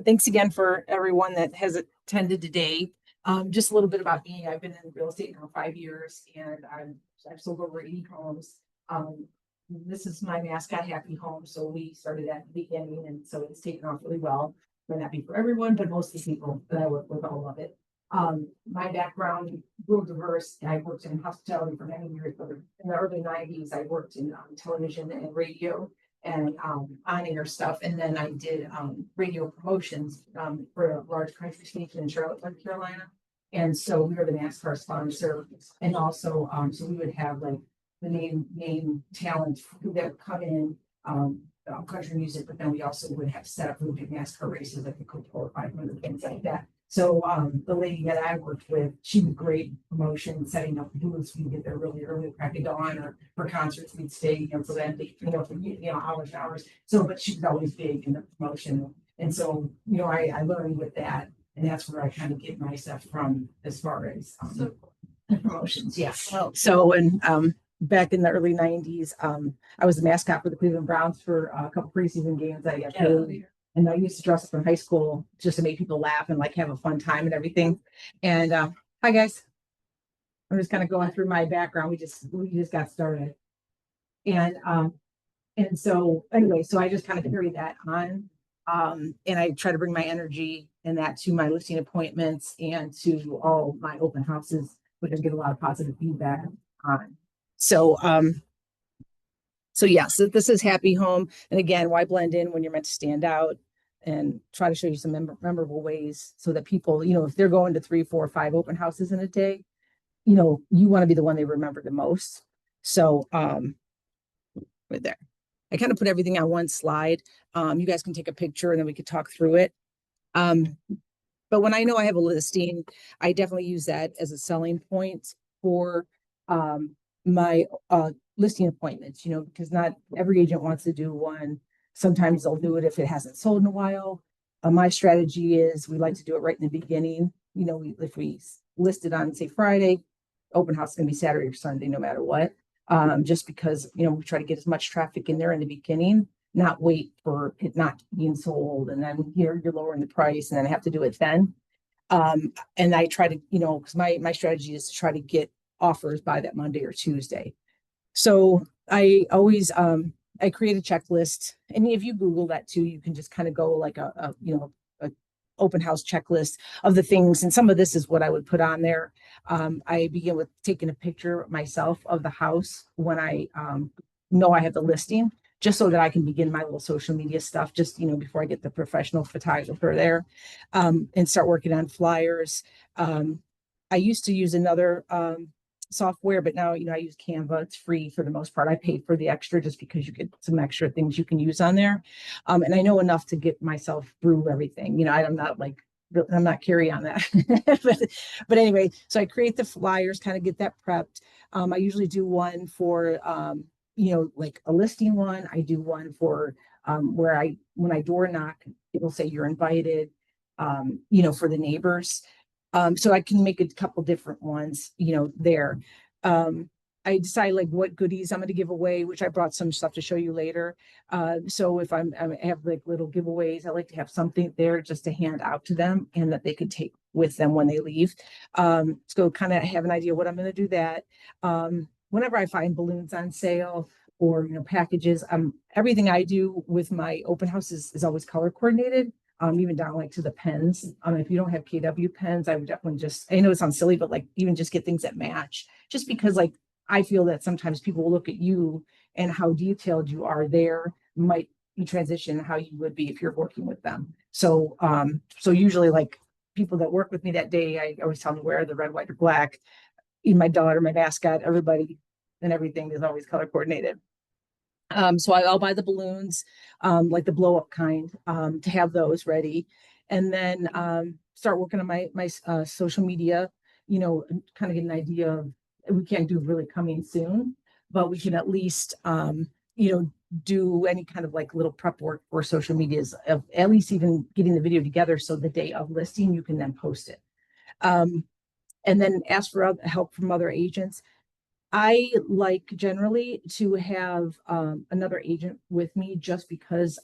Thanks again for everyone that has attended today. Just a little bit about me. I've been in real estate now 5 years, and I've sold over 80 homes. This is my mascot, Happy Home. So we started at the beginning, and so it's taken off really well. Might not be for everyone, but most of the people that I work with all love it. My background, real diverse. I worked in hospitality for many years, but in the early 90s, I worked in television and radio and on-air stuff. And then I did radio promotions for a large country station in Charlotte, North Carolina. And so we were the NASCAR sponsor. And also, so we would have like the name talent that would come in, country music, but then we also would have set up really big NASCAR races, like the Coca 500, things like that. So the lady that I worked with, she was great promotion, setting up booths. We'd get there really early, crack of dawn, or for concerts we'd stay, for them, for hours and hours. So, but she was always big in the promotion, and so I learned with that, and that's where I kind of get my stuff from as far as promotions. Yeah. So and back in the early 90s, I was the mascot for the Cleveland Browns for a couple preseason games. I got paid. And I used to dress up in high school just to make people laugh and like have a fun time and everything. And hi guys, I'm just kind of going through my background. We just got started, and so anyway, so I just kind of carry that on, and I try to bring my energy and that to my listing appointments and to all my open houses, which I get a lot of positive feedback on. So yes, this is Happy Home. And again, why blend in when you're meant to stand out, and try to show you some memorable ways so that people, if they're going to 3, 4, 5 open houses in a day, you want to be the one they remember the most. So right there, I kind of put everything on one slide. You guys can take a picture and then we could talk through it. But when I know I have a listing, I definitely use that as a selling point for my listing appointments, because not every agent wants to do one. Sometimes they'll do it if it hasn't sold in a while. My strategy is we like to do it right in the beginning. If we list it on, say, Friday, open house is going to be Saturday or Sunday, no matter what. Just because, we try to get as much traffic in there in the beginning, not wait for it not being sold. And then you're lowering the price and then I have to do it then. And I try to, because my strategy is to try to get offers by that Monday or Tuesday. So I always, I create a checklist, and if you Google that too, you can just kind of go like a open house checklist of the things. And some of this is what I would put on there. I begin with taking a picture myself of the house when I know I have the listing, just so that I can begin my little social media stuff, just, before I get the professional photographer there, and start working on flyers. I used to use another software, but now I use Canva. It's free for the most part. I paid for the extra just because you get some extra things you can use on there, and I know enough to get myself through everything. I'm not Carrie on that. but anyway, so I create the flyers, kind of get that prepped. I usually do one for like a listing one. I do one for where when I door knock, it'll say you're invited, for the neighbors. So I can make a couple different ones, there. I decide like what goodies I'm going to give away, which I brought some stuff to show you later. So if I have like little giveaways, I like to have something there just to hand out to them and that they could take with them when they leave. So kind of have an idea what I'm going to do that. Whenever I find balloons on sale or, packages, everything I do with my open house is always color coordinated. Even down like to the pens. If you don't have KW pens, I would definitely I know it sounds silly, but like even just get things that match, just because like I feel that sometimes people will look at you and how detailed you are there might be transition how you would be if you're working with them. So usually like people that work with me that day, I always tell them to wear the red, white, or black. Even my daughter, my mascot, everybody and everything is always color coordinated. So I'll buy the balloons, like the blow up kind, to have those ready, and then start working on my social media, kind of get an idea of, we can't do really coming soon, but we can at least, do any kind of like little prep work for social medias, of at least even getting the video together. So the day of listing, you can then post it. And then ask for help from other agents. I like generally to have another agent with me, just because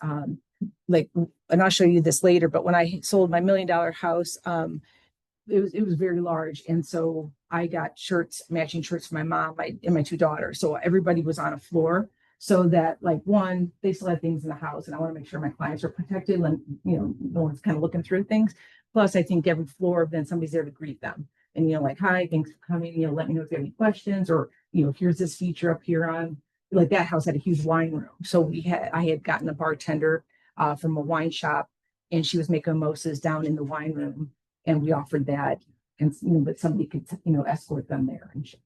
like, and I'll show you this later, but when I sold my $1 million house, it was very large. And so I got shirts, matching shirts for my mom, and my two daughters. So everybody was on a floor so that like one, they still had things in the house. And I want to make sure my clients are protected and no one's kind of looking through things. Plus, I think every floor, then somebody's there to greet them. And like, hi, thanks for coming. Let me know if you have any questions, or here's this feature up here on like that house had a huge wine room. So I had gotten a bartender from a wine shop, and she was making mimosas down in the wine room, and we offered that, and but somebody could escort them there and shit.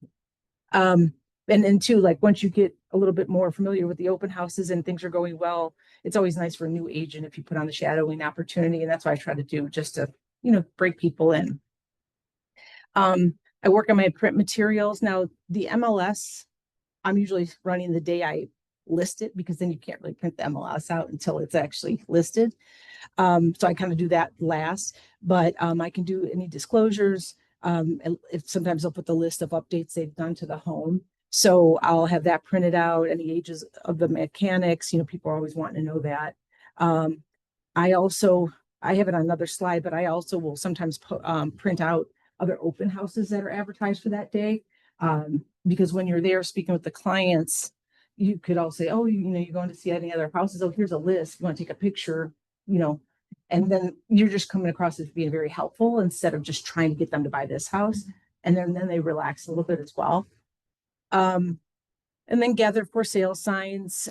And then too, like once you get a little bit more familiar with the open houses and things are going well, it's always nice for a new agent if you put on the shadowing opportunity, and that's what I try to do, just to break people in. I work on my print materials now. The MLS, I'm usually running the day I list it, because then you can't really print the MLS out until it's actually listed. So I kind of do that last, but I can do any disclosures. If sometimes I'll put the list of updates they've done to the home. So I'll have that printed out, any ages of the mechanics, people are always wanting to know that. I have it on another slide, but I also will sometimes print out other open houses that are advertised for that day. Because when you're there speaking with the clients, you could all say, oh, you're going to see any other houses. Oh, here's a list. You want to take a picture, and then you're just coming across as being very helpful instead of just trying to get them to buy this house. And then they relax a little bit as well. And then gather for sale signs,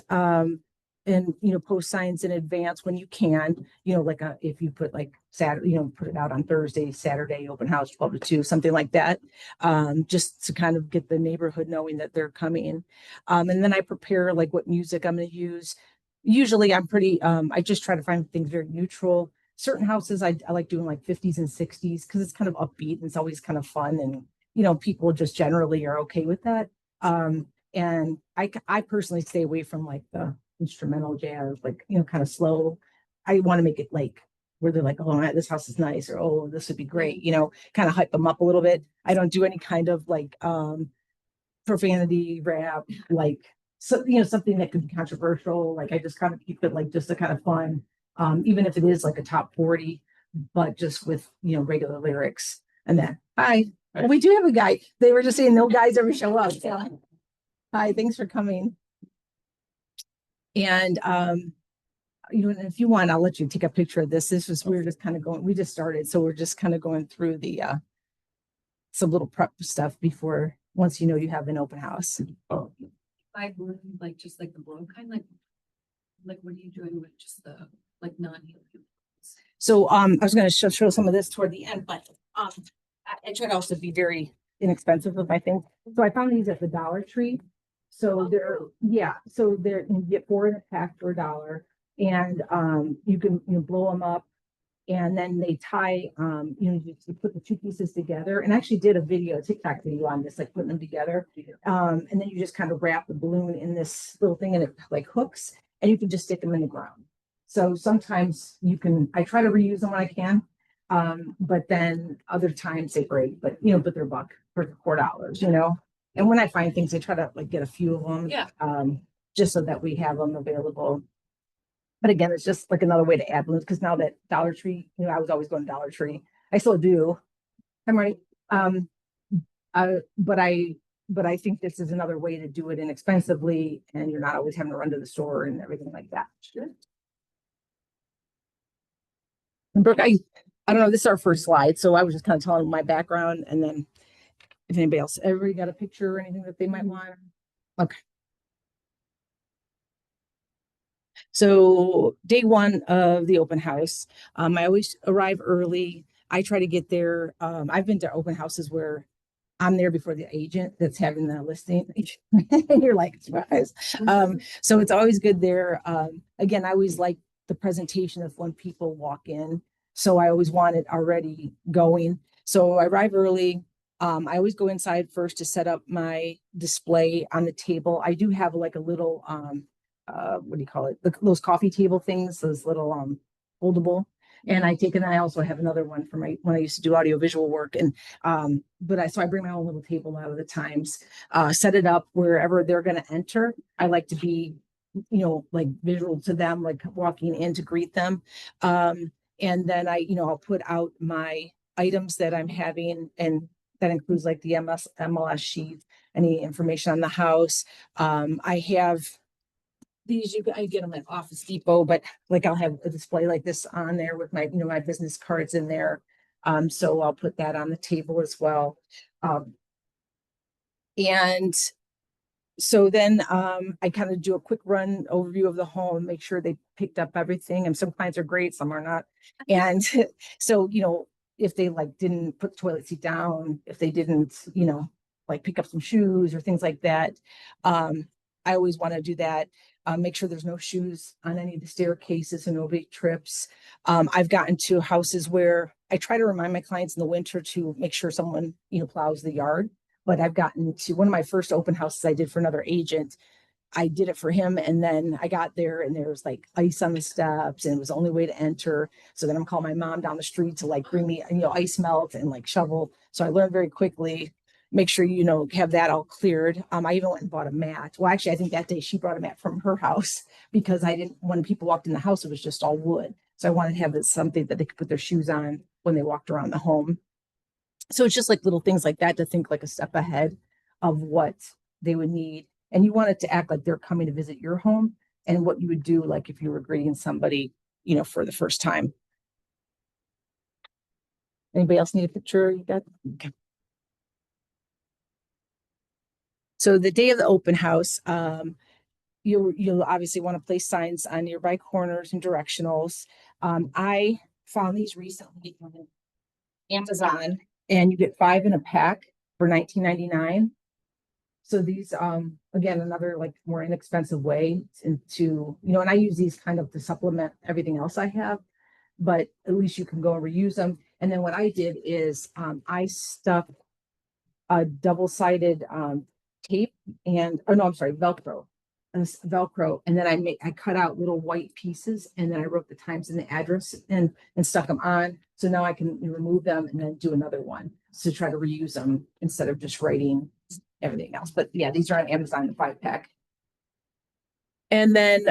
and post signs in advance when you can, like if you put like Saturday, put it out on Thursday, Saturday, open house 12 to 2, something like that, just to kind of get the neighborhood knowing that they're coming. And then I prepare like what music I'm going to use. Usually I'm pretty, I just try to find things very neutral. Certain houses I like doing like 50s and 60s because it's kind of upbeat and it's always kind of fun, and people just generally are okay with that. And I personally stay away from like the instrumental jazz, like kind of slow. I want to make it like where they're like, oh, this house is nice, or oh, this would be great, kind of hype them up a little bit. I don't do any kind of like profanity rap, like something that could be controversial. Like I just kind of keep it like just a kind of fun, even if it is like a top 40, but just with regular lyrics. And then well, we do have a guy. They were just saying no guys ever show up. So hi, thanks for coming. And if you want, I'll let you take a picture of this. We were just kind of going, we just started, so we're just kind of going through the some little prep stuff before, once you have an open house. Oh. By balloon, like just like the blow kind, like what are you doing with just the like non-helium? So I was going to show some of this toward the end, but I try to also be very inexpensive with my things. So I found these at the Dollar Tree. So so you get 4 in a pack for $1, and you can blow them up, and then they tie you put the two pieces together. And I actually did a TikTok video on this, like putting them together, and then you just kind of wrap the balloon in this little thing, and it like hooks, and you can just stick them in the ground. So sometimes I try to reuse them when I can, but then other times they break, but they're a buck for $4, and when I find things, I try to like get a few of them, just so that we have them available. But again, it's just like another way to add balloons, because now that Dollar Tree, I was always going to Dollar Tree. I still do. I'm right. But I think this is another way to do it inexpensively, and you're not always having to run to the store and everything like that. Sure. And Brooke, I don't know, this is our first slide, so I was just kind of telling my background, and then if everybody got a picture or anything that they might want. Okay. So day one of the open house, I always arrive early. I try to get there. I've been to open houses where I'm there before the agent that's having the listing. And you're like, surprise. So it's always good there. Again, I always like the presentation of when people walk in. So I always want it already going. So I arrive early. I always go inside first to set up my display on the table. I do have like a little what do you call it? Those coffee table things, those little foldable. And I also have another one for when I used to do audiovisual work. And so I bring my own little table out of the times, set it up wherever they're going to enter. I like to be like visual to them, like walking in to greet them. And then I'll put out my items that I'm having, and that includes like the MLS sheet, any information on the house. I have these, I get them at Office Depot, but like I'll have a display like this on there with my business cards in there. So I'll put that on the table as well. Um, and so then I kind of do a quick run overview of the home, make sure they picked up everything. And some clients are great, some are not. And so, if they like didn't put the toilet seat down, if they didn't, like pick up some shoes or things like that, I always want to do that. Make sure there's no shoes on any of the staircases and nobody trips. I've gotten to houses where I try to remind my clients in the winter to make sure someone, plows the yard, but I've gotten to one of my first open houses I did for another agent. I did it for him, and then I got there and there was like ice on the steps and it was the only way to enter. So then I'm calling my mom down the street to like bring me, ice melt and like shovel. So I learned very quickly, make sure, have that all cleared. I even went and bought a mat. Well, actually, I think that day she brought a mat from her house because I didn't, when people walked in the house, it was just all wood. So I wanted to have this something that they could put their shoes on when they walked around the home. So it's just like little things like that to think like a step ahead of what they would need. And you want it to act like they're coming to visit your home and what you would do like if you were greeting somebody, for the first time. Anybody else need a picture? You got okay. So the day of the open house, you'll obviously want to place signs on nearby corners and directionals. I found these recently on Amazon, and you get 5 in a pack for 19.99. So these, again, another like more inexpensive way to, and I use these kind of to supplement everything else I have, but at least you can go and reuse them. And then what I did is I stuck a double-sided tape and, oh no, I'm sorry, Velcro. And then I cut out little white pieces and then I wrote the times and the address and stuck them on. So now I can remove them and then do another one to try to reuse them instead of just writing everything else. But yeah, these are on Amazon, the 5 pack. And then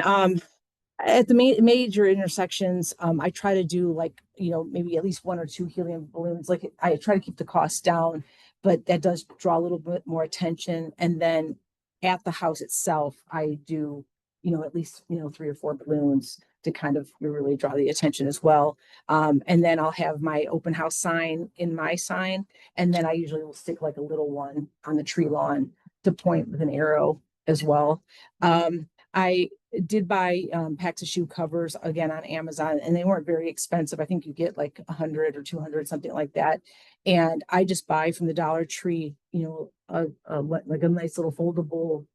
at the major intersections, I try to do like, maybe at least 1 or 2 helium balloons. Like I try to keep the costs down, but that does draw a little bit more attention. And then at the house itself, I do, at least, 3 or 4 balloons to kind of really draw the attention as well. And then I'll have my open house sign in my sign. And then I usually will stick like a little one on the tree lawn to point with an arrow as well. I did buy packs of shoe covers again on Amazon, and they weren't very expensive. I think you get like 100 or 200, something like that. And I just buy from the Dollar Tree, like a nice little foldable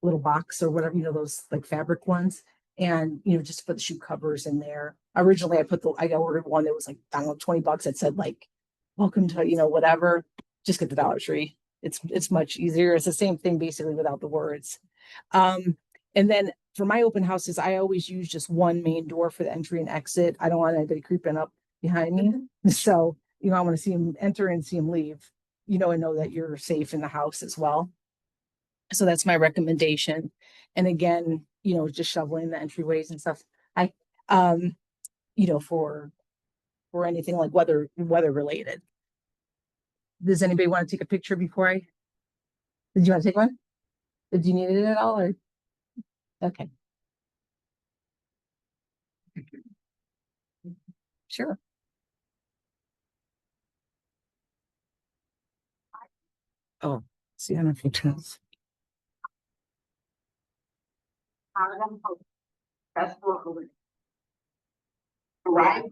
little box or whatever, those like fabric ones. And, just put the shoe covers in there. Originally, I ordered one that was like, I don't know, 20 bucks. That said like, welcome to, whatever. Just get the Dollar Tree. It's much easier. It's the same thing basically without the words. Um, and then for my open houses, I always use just one main door for the entry and exit. I don't want anybody creeping up behind me. So, I want to see them enter and see them leave, and know that you're safe in the house as well. So that's my recommendation. And again, just shoveling the entryways and stuff. I, um, for anything like weather related. Does anybody want to take a picture before did you want to take one? Did you need it at all or? Okay, sure. Oh, see, I don't know if you can. Right.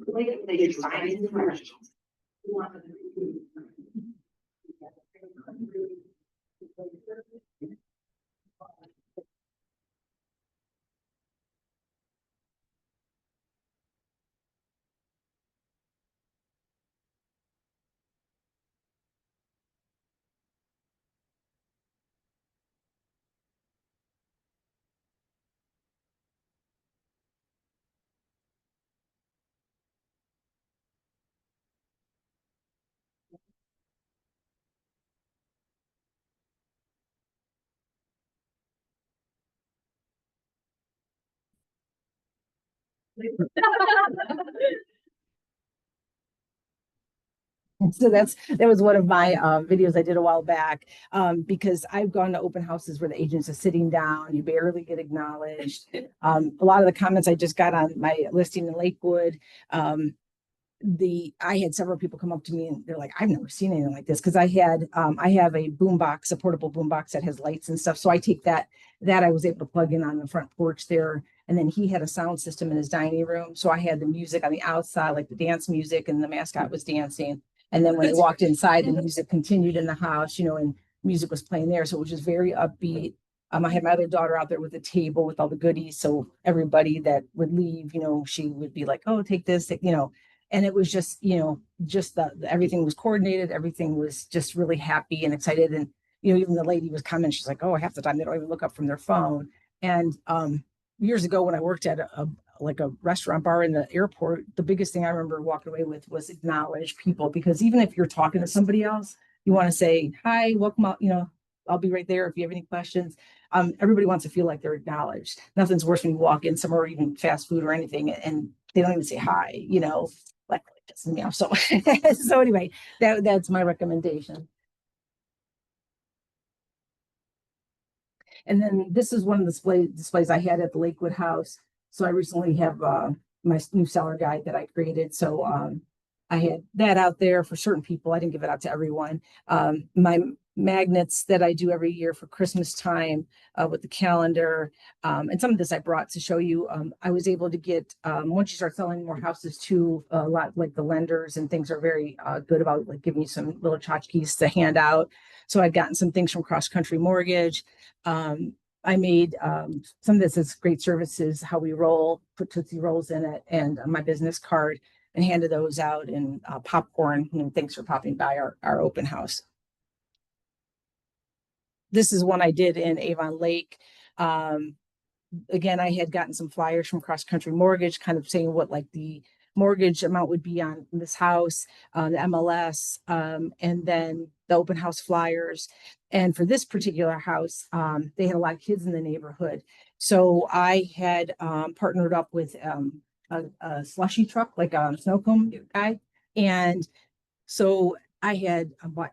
So that was one of my videos I did a while back, because I've gone to open houses where the agents are sitting down, you barely get acknowledged. A lot of the comments I just got on my listing in Lakewood, um, I had several people come up to me and they're like, I've never seen anything like this, because I have a boom box, a portable boom box that has lights and stuff. So I take that I was able to plug in on the front porch there. And then he had a sound system in his dining room. So I had the music on the outside, like the dance music, and the mascot was dancing. And then when he walked inside, the music continued in the house, and music was playing there. So it was just very upbeat. I had my other daughter out there with a table with all the goodies. So everybody that would leave, she would be like, oh, take this. And it was just, just everything was coordinated. Everything was just really happy and excited. And, even the lady was commenting, she's like, oh, half the time they don't even look up from their phone. And years ago when I worked at like a restaurant bar in the airport, the biggest thing I remember walking away with was acknowledge people, because even if you're talking to somebody else, you want to say, hi, welcome out, I'll be right there if you have any questions. Everybody wants to feel like they're acknowledged. Nothing's worse when you walk in somewhere, even fast food or anything, and they don't even say hi. Like pissing me off. So so anyway, that's my recommendation. And then this is one of the displays I had at the Lakewood House. So I recently have my new seller guide that I created. So I had that out there for certain people. I didn't give it out to everyone. My magnets that I do every year for Christmas time with the calendar. And some of this I brought to show you. I was able to get, once you start selling more houses too, a lot like the lenders and things are very good about like giving you some little tchotchkes to hand out. So I've gotten some things from Cross Country Mortgage. I made some of this is great services, how we roll, put Tootsie Rolls in it, and my business card, and handed those out, and popcorn. Thanks for popping by our open house. This is one I did in Avon Lake. Um, Again, I had gotten some flyers from Cross Country Mortgage, kind of saying what like the mortgage amount would be on this house, the MLS, and then the open house flyers. And for this particular house, they had a lot of kids in the neighborhood. So I had partnered up with a slushy truck, like a snow cone guy. And so I had bought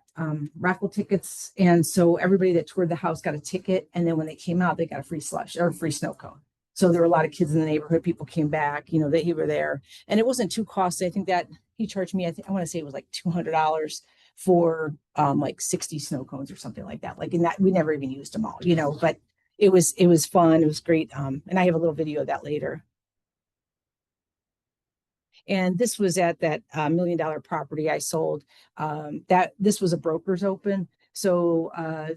raffle tickets, and so everybody that toured the house got a ticket, and then when they came out, they got a free slush or a free snow cone. So there were a lot of kids in the neighborhood. People came back, that he were there, and it wasn't too costly. I think that he charged me. I want to say it was like $200 for like 60 snow cones or something like that. Like in that, we never even used them all. But it was fun. It was great. And I have a little video of that later. And this was at that $1 million property I sold. That this was a broker's open. So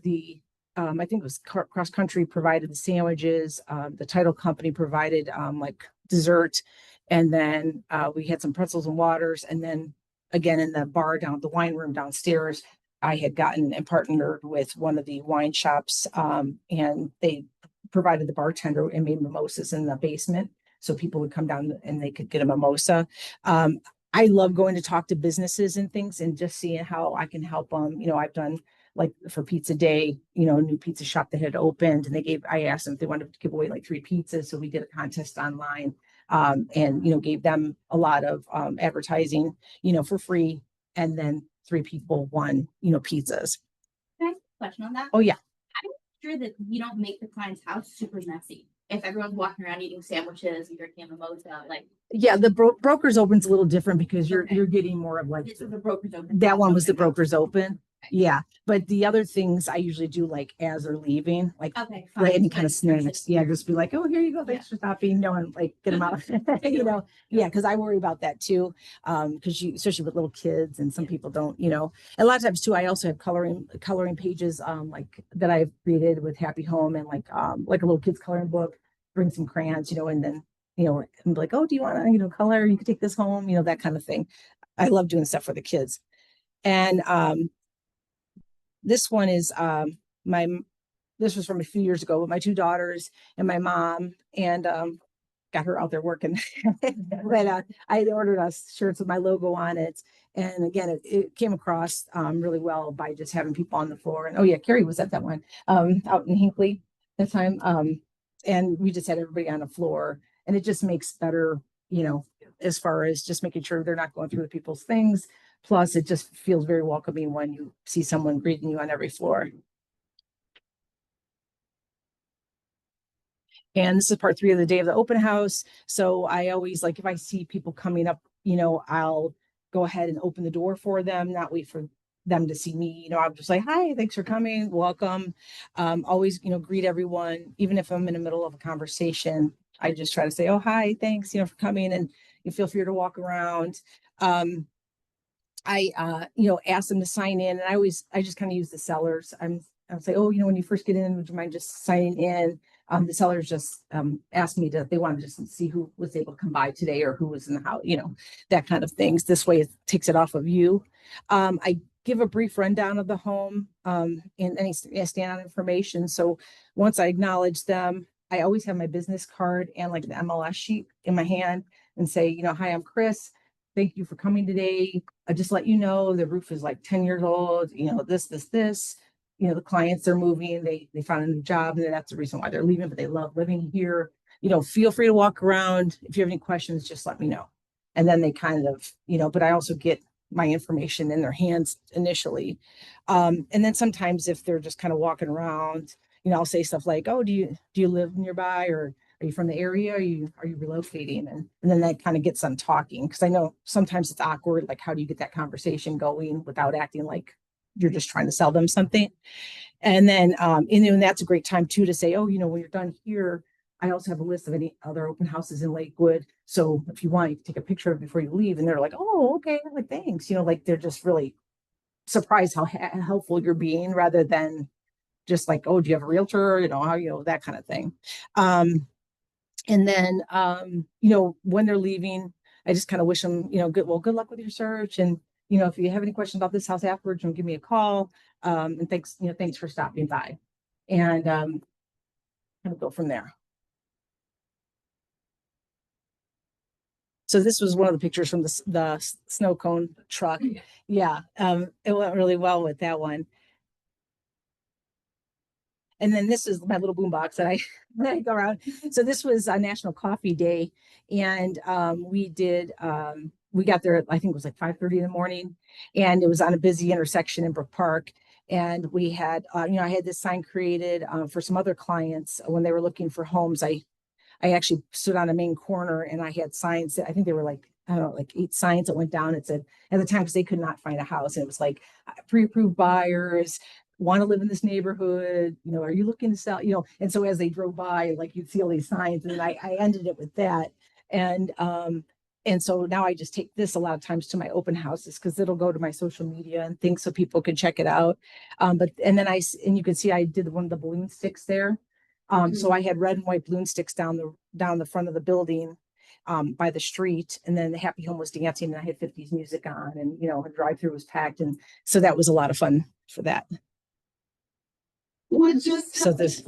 the I think it was Cross Country provided the sandwiches. The title company provided like dessert, and then we had some pretzels and waters. And then again in the bar down, the wine room downstairs, I had gotten and partnered with one of the wine shops, and they provided the bartender and made mimosas in the basement, so people would come down and they could get a mimosa. Um, I love going to talk to businesses and things and just seeing how I can help them. I've done like for Pizza Day, a new pizza shop that had opened, and I asked them if they wanted to give away like 3 pizzas. So we did a contest online, and, gave them a lot of advertising, for free. And then 3 people won, pizzas. Can I ask a question on that? Oh, yeah. I'm sure that you don't make the client's house super messy. If everyone's walking around eating sandwiches and drinking a mimosa, like Yeah, the broker's open's a little different because you're Okay. you're getting more of like this is the broker's open. that one was the Okay. broker's open. Yeah, but the other things I usually do like as they're leaving, like Okay, like fine. any kind of But snacks. Yeah, just be like, oh, here you go, thanks for stopping. No, and like get them out. Yeah, because I worry about that too. Because especially with little kids, and some people don't. And a lot of times too, I also have coloring pages, like that I've created with Happy Home, and like a little kids coloring book. Bring some crayons, and then and be like, oh, do you want to color? You could take this home, that kind of thing. I love doing stuff for the kids. And this one is my this was from a few years ago with my 2 daughters and my mom, and got her out there working. But I ordered us shirts with my logo on it. And again, it came across really well by just having people on the floor. And oh yeah, Carrie was at that one out in Hinkley that time. And we just had everybody on the floor, and it just makes better, you know, as far as just making sure they're not going through people's things. Plus, it just feels very welcoming when you see someone greeting you on every floor. And this is part 3 of the day of the open house. So I always like, if I see people coming up, I'll go ahead and open the door for them, not wait for them to see me. I'm just like, hi, thanks for coming, welcome. Always, greet everyone, even if I'm in the middle of a conversation. I just try to say, oh, hi, thanks, for coming, and you feel free to walk around. I ask them to sign in, and I just kind of use the sellers. I'll say, oh, when you first get in, would you mind just signing in? The sellers just asked me they wanted to just see who was able to come by today or who was in the house, that kind of things. This way it takes it off of you. I give a brief rundown of the home and any stand on information. So once I acknowledge them, I always have my business card and like the MLS sheet in my hand and say, hi, I'm Chris. Thank you for coming today. I just let you know the roof is like 10 years old, this, the clients are moving, they found a new job, and that's the reason why they're leaving, but they love living here. Feel free to walk around. If you have any questions, just let me know. And then they kind of, but I also get my information in their hands initially. And then sometimes if they're just kind of walking around, I'll say stuff like, oh, do you live nearby, or are you from the area? Are you relocating? And then that kind of gets them talking, because I know sometimes it's awkward. Like, how do you get that conversation going without acting like you're just trying to sell them something? And then, and that's a great time too to say, oh, when you're done here, I also have a list of any other open houses in Lakewood. So if you want, you can take a picture of it before you leave. And they're like, oh, okay, like thanks. Like they're just really surprised how helpful you're being, rather than just like, oh, do you have a realtor? How, that kind of thing. And then, when they're leaving, I just kind of wish them, good luck with your search. And, if you have any questions about this house afterwards, give me a call. And thanks for stopping by. And kind of go from there. So this was one of the pictures from the snow cone truck. Yeah, it went really well with that one. And then this is my little boombox that I go around. So this was a National Coffee Day, and we got there, I think it was like 5:30 in the morning, and it was on a busy intersection in Brook Park. And we had, I had this sign created for some other clients when they were looking for homes. I actually stood on a main corner, and I had signs that I think they were like, I don't know, like 8 signs that went down. It said at the time, because they could not find a house, and it was like pre-approved buyers want to live in this neighborhood. Are you looking to sell? And so as they drove by, like you'd see all these signs, and I ended it with that. And so now I just take this a lot of times to my open houses, because it'll go to my social media and things so people can check it out. And you can see I did one of the balloon sticks there. So I had red and white balloon sticks down the front of the building by the street, and then the Happy Home was dancing, and I had 50s music on, and a drive-through was packed, and so that was a lot of fun for that. So this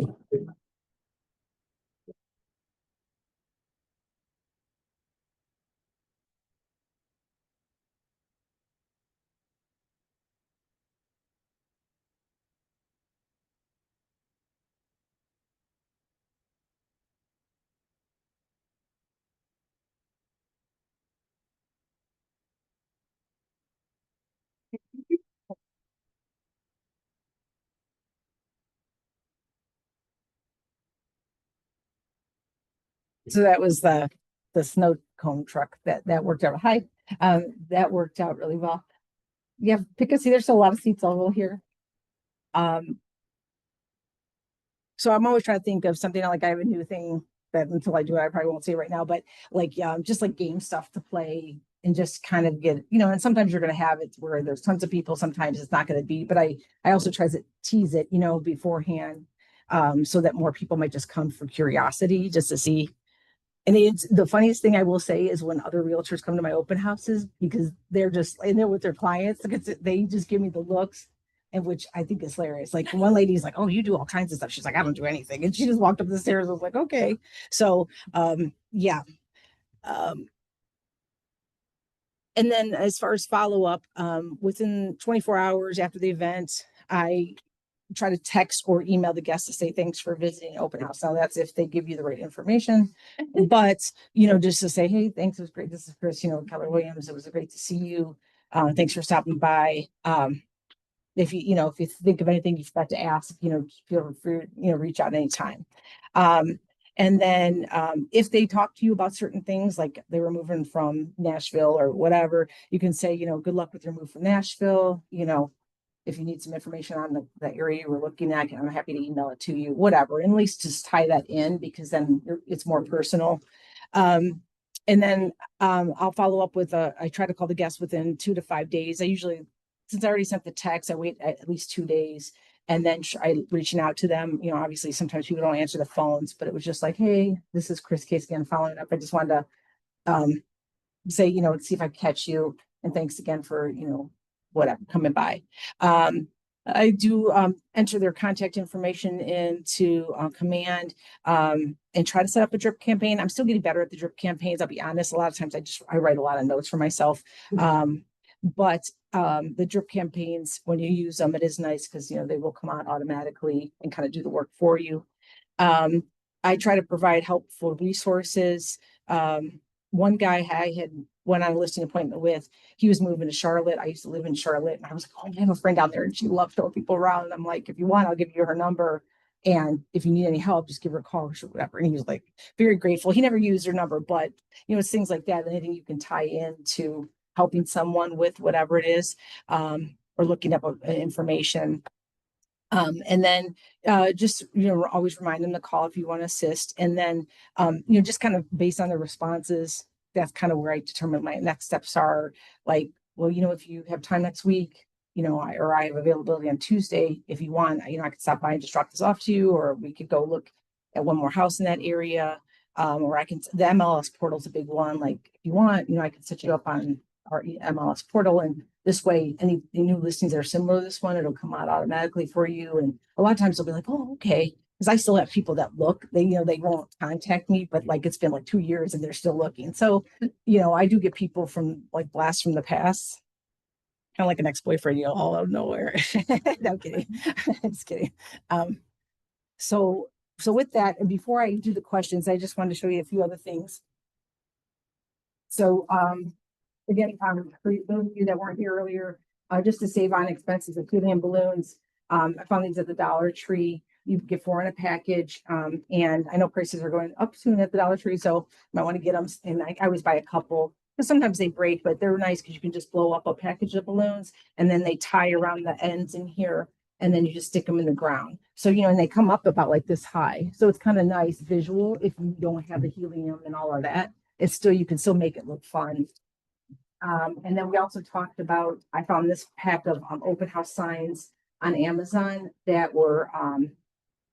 so that was the snow cone truck that worked out. Hi, that worked out really well. Yeah, pick a seat. There's still a lot of seats over here. So I'm always trying to think of something like I have a new thing that until I do it, I probably won't say right now, but like, just like game stuff to play and just kind of get, and sometimes you're going to have it where there's tons of people. Sometimes it's not going to be, but I also try to tease it, beforehand, so that more people might just come for curiosity just to see. And it's the funniest thing I will say is when other realtors come to my open houses, because they're just in there with their clients, because they just give me the looks, and which I think is hilarious. Like one lady's like, "Oh, you do all kinds of stuff." She's like, "I don't do anything," and she just walked up the stairs. I was like, "Okay." So, yeah. Um, and then as far as follow up, within 24 hours after the event, I try to text or email the guests to say thanks for visiting open house. Now that's if they give you the right information, but just to say, hey, thanks, it was great. This is Chris, Keller Williams. It was great to see you. Thanks for stopping by. If you think of anything you forgot to ask, feel free, reach out anytime. And then if they talk to you about certain things, like they were moving from Nashville or whatever, you can say, good luck with your move from Nashville. If you need some information on the area you were looking at, I'm happy to email it to you, whatever. And at least just tie that in, because then it's more personal. And then I'll follow up with I try to call the guests within 2 to 5 days. I usually, since I already sent the text, I wait at least 2 days. And then I reaching out to them. Obviously sometimes people don't answer the phones, but it was just like, hey, this is Chris Case again, following up. I just wanted to say, see if I catch you. And thanks again for, whatever, coming by. I do enter their contact information into command and try to set up a drip campaign. I'm still getting better at the drip campaigns. I'll be honest. A lot of times I write a lot of notes for myself. But the drip campaigns, when you use them, it is nice because, they will come out automatically and kind of do the work for you. I try to provide helpful resources. One guy I had went on a listing appointment with, he was moving to Charlotte. I used to live in Charlotte, and I was like, oh, I have a friend down there and she loves showing people around. And I'm like, if you want, I'll give you her number. And if you need any help, just give her a call or whatever. And he was like, very grateful. He never used her number, but it's things like that. Anything you can tie into helping someone with whatever it is, or looking up information. And then just, always remind them to call if you want to assist. And then, just kind of based on the responses, that's kind of where I determine my next steps are. Like, well, if you have time next week, I have availability on Tuesday. If you want, I could stop by and just drop this off to you, or we could go look at one more house in that area. Or the MLS portal is a big one. Like, if you want, I can set you up on our MLS portal, and this way, any new listings that are similar to this one, it'll come out automatically for you. And a lot of times they'll be like, oh, okay. Because I still have people that look, they won't contact me, but like it's been like 2 years and they're still looking. So, I do get people from like blasts from the past, kind of like an ex-boyfriend, all out of nowhere. No, I'm kidding. I'm just kidding. So with that, and before I do the questions, I just wanted to show you a few other things. So, again, for those of you that weren't here earlier, just to save on expenses, including in balloons, I found these at the Dollar Tree. You get 4 in a package, and I know prices are going up soon at the Dollar Tree, so you might want to get them. And I always buy a couple because sometimes they break, but they're nice because you can just blow up a package of balloons, and then they tie around the ends in here, and then you just stick them in the ground. So and they come up about like this high, so it's kind of nice visual. If you don't have the helium and all of that, you can still make it look fun. And then we also talked about, I found this pack of open house signs on Amazon that were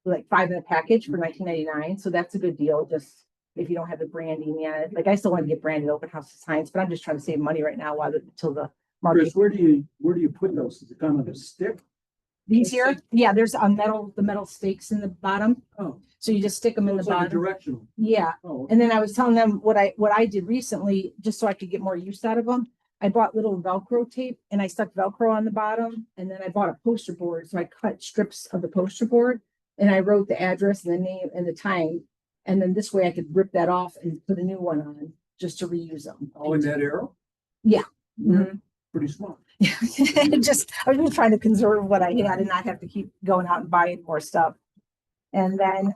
like 5 in a package for $19.99. So that's a good deal. Just if you don't have the branding yet, like I still want to get branded open house signs, but I'm just trying to save money right now until the market. Chris, where do you put those? Is it kind of like a stick? These here, yeah, there's the metal stakes in the bottom. Oh, So you just stick them in the it's like a bottom. directional. Yeah. Oh, And then I was telling them what I did recently, just so I could get more use out of them. I bought little Velcro tape and I stuck Velcro on the bottom. And then I bought a poster board. So I cut strips of the poster board and I wrote the address and the name and the time. And then this way I could rip that off and put a new one on just to reuse them. oh, in that arrow? Yeah. Mm-hmm. Pretty smart. I was just trying to conserve what I had and not have to keep going out and buying more stuff. And then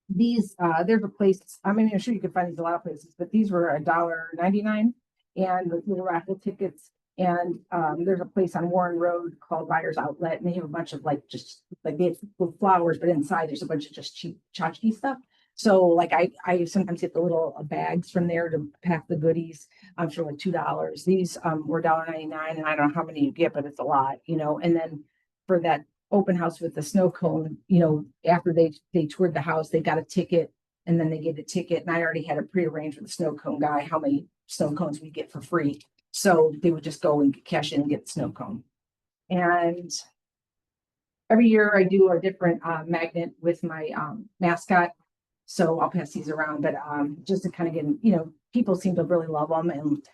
these there's a place, I mean, I'm sure you can find these a lot of places, but these were $1.99 and the little raffle tickets. And there's a place on Warren Road called Buyers Outlet, and they have a bunch of like just like they have with flowers, but inside there's a bunch of just cheap tchotchke stuff. So like I sometimes get the little bags from there to pack the goodies for like $2. These were $1.99, and I don't know how many you get, but it's a lot, And then for that open house with the snow cone, after they toured the house, they got a ticket, and then they gave the ticket, and I already had it prearranged with the snow cone guy how many snow cones we get for free. So they would just go and cash in and get the snow cone. And every year I do a different magnet with my mascot. So I'll pass these around, but just to kind of get, people seem to really love them. And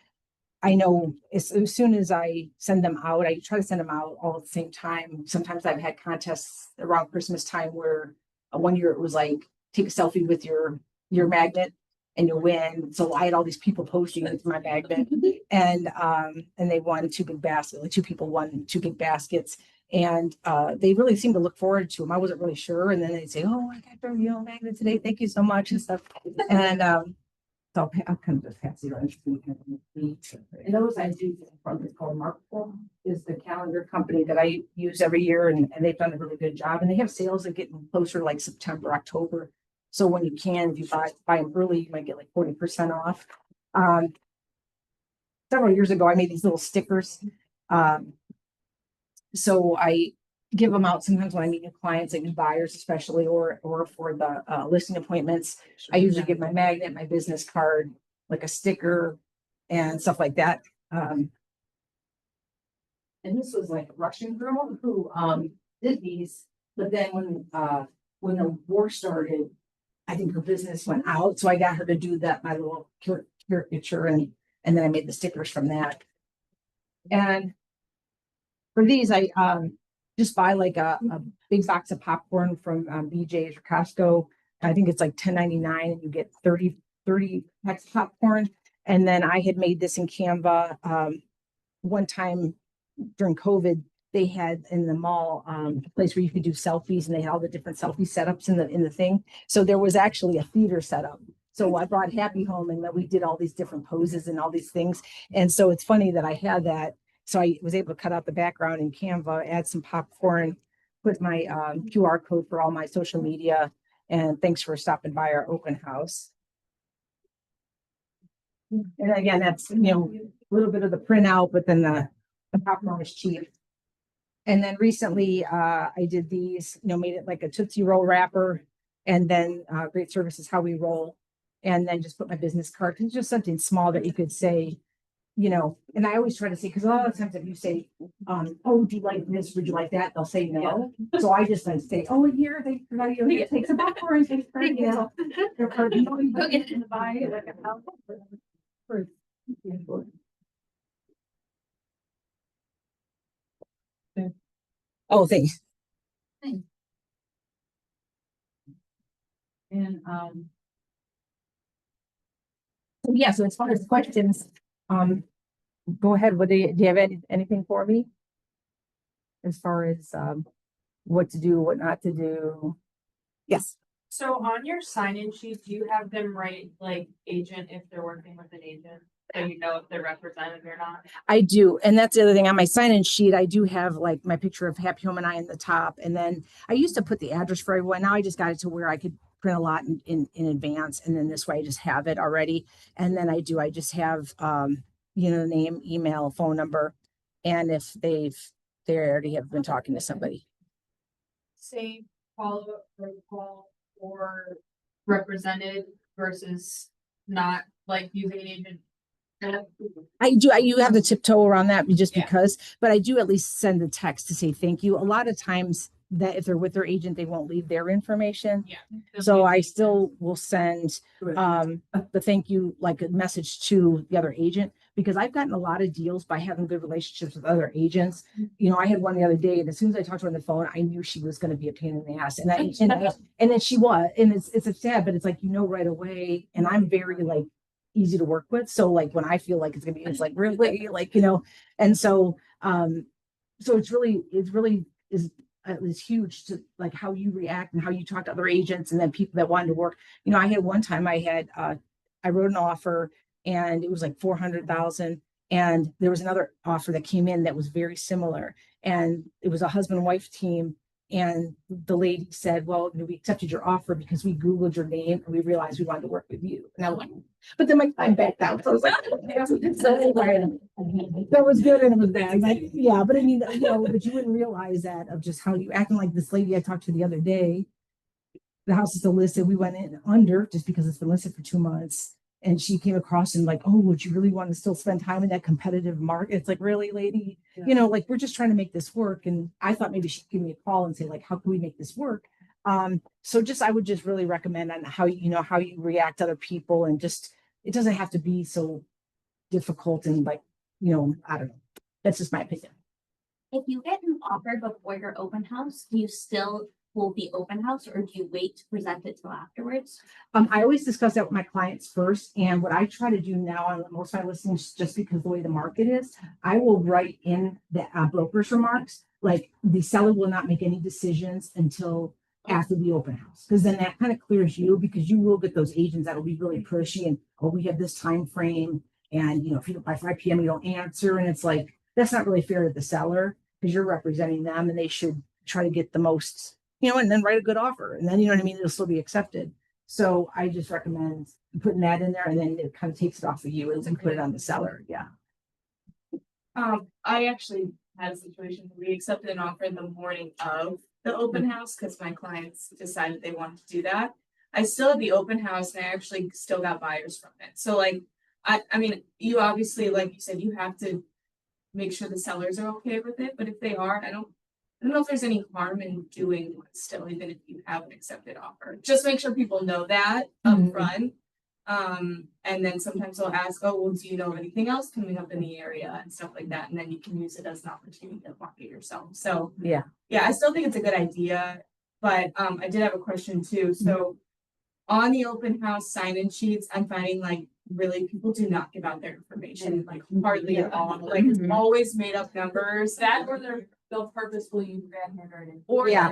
I know as soon as I send them out, I try to send them out all at the same time. Sometimes I've had contests around Christmas time where one year it was like, take a selfie with your magnet and you'll win. So I had all these people posting with my magnet and they won two big baskets. Like two people won two big baskets. And they really seemed to look forward to them. I wasn't really sure. And then they'd say, oh, I got your magnet today. Thank you so much and stuff. And so I'll kind of just pass it around. And those I do from it's called Marketable is the calendar company that I use every year, and they've done a really good job. And they have sales that get closer to like September, October. So when you can, if you buy them early, you might get like 40% off. Several years ago, I made these little stickers. So I give them out sometimes when I meet new clients, like new buyers, especially, or for the listing appointments. I usually give my magnet, my business card, like a sticker and stuff like that. And this was like a Russian girl who did these, but then when the war started, I think her business went out. So I got her to do that, my little caricature, and then I made the stickers from that. And for these, I just buy like a big box of popcorn from BJ's or Costco. I think it's like $10.99 and you get 30 packs of popcorn. And then I had made this in Canva. One time during COVID, they had in the mall a place where you could do selfies, and they had all the different selfie setups in the thing. So there was actually a theater setup. So I brought Happy home, and then we did all these different poses and all these things. And so it's funny that I had that. So I was able to cut out the background in Canva, add some popcorn, put my QR code for all my social media, and thanks for stopping by our open house. And again, that's, a little bit of the printout, but then the popcorn is cheap. And then recently I did these, made it like a Tootsie Roll wrapper, and then great service is how we roll. And then just put my business card. It's just something small that you could say, and I always try to say, because a lot of times if you say, oh, do you like this? Would you like that? They'll say no. So I just like say, oh, here, take some popcorn, take for, their card, you get it in the buy, like a house. Oh, thanks. And yeah, so as far as questions, go ahead. Do you have anything for me? As far as what to do, what not to do? Yes. So on your sign-in sheet, do you have them write like agent if they're working with an agent? So you know if they're represented or not? I do. And that's the other thing on my sign-in sheet. I do have like my picture of Happy Home and I in the top. And then I used to put the address for everyone. Now I just got it to where I could print a lot in advance. And then this way I just have it already. And then I just have, name, email, phone number. And if they already have been talking to somebody. Say follow-up protocol or represented versus not like using an agent. You have to tiptoe around that just Yeah. because, but I do at least send a text to say thank you. A lot of times that if they're with their agent, they won't leave their information. Yeah. So I still will send the thank you, like a message to the other agent, because I've gotten a lot of deals by having good relationships with other agents. I had one the other day, and as soon as I talked to her on the phone, I knew she was going to be a pain in the ass. And then she was, and it's sad, but it's like, right away. And I'm very like easy to work with. So like when I feel like it's like really like, and so so it's really is huge to like how you react and how you talk to other agents and then people that wanted to work. I had one time I wrote an offer and it was like 400,000, and there was another offer that came in that was very similar, and it was a husband and wife team. And the lady said, well, we accepted your offer because we Googled your name and we realized we wanted to work with you. And I was like, but then my time backed out. So I was like, that was good and it was bad. Like, yeah, but I mean, but you wouldn't realize that of just how you acting like this lady I talked to the other day. The house is still listed. We went in under just because it's been listed for 2 months. And she came across and like, oh, would you really want to still spend time in that competitive market? It's like, really, lady, like we're just trying to make this work. And I thought maybe she'd give me a call and say like, how can we make this work? So I would just really recommend on how you react to other people, and just, it doesn't have to be so difficult and like I don't know. That's just my opinion. If you get an offer before your open house, do you still hold the open house or do you wait to present it till afterwards? I always discuss that with my clients first, and what I try to do now on most of my listings, just because the way the market is, I will write in the broker's remarks, like the seller will not make any decisions until after the open house, because then that kind of clears you, because you will get those agents that will be really pushy and, oh, we have this time frame, and if you don't by 5 p.m. you don't answer, and it's like that's not really fair to the seller because you're representing them, and they should try to get the most, and then write a good offer, and then you know what I mean, it'll still be accepted. So I just recommend putting that in there, and then it kind of takes it off of you and put it on the seller. Yeah. I actually had a situation where we accepted an offer in the morning of the open house because my clients decided they wanted to do that. I still had the open house and I actually still got buyers from it. So like, I mean, you obviously, like you said, you have to make sure the sellers are okay with it, but if they are, I don't know if there's any harm in doing one still, even if you have an accepted offer. Just make sure people know that Mhm. up front. And then sometimes they'll ask, oh, well, do you know of anything else coming up in the area and stuff like that? And then you can use it as an opportunity to market yourself. So Yeah. I still think it's a good idea. But I did have a question too. So on the open house sign-in sheets, I'm finding like really people do not give out their information, like hardly at all. Like it's Mhm. always made up numbers. That or they'll purposefully use bad handwriting. Or Yeah.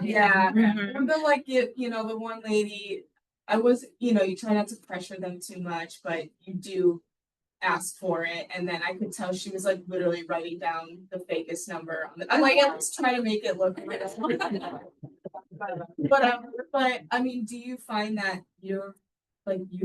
or they'll like give, the one lady, I was, you try not to pressure them too much, but you do ask for it. And then I could tell she was like literally writing down the fakest number on the, I'm like, let's try to make it look real. But I mean, do you find that you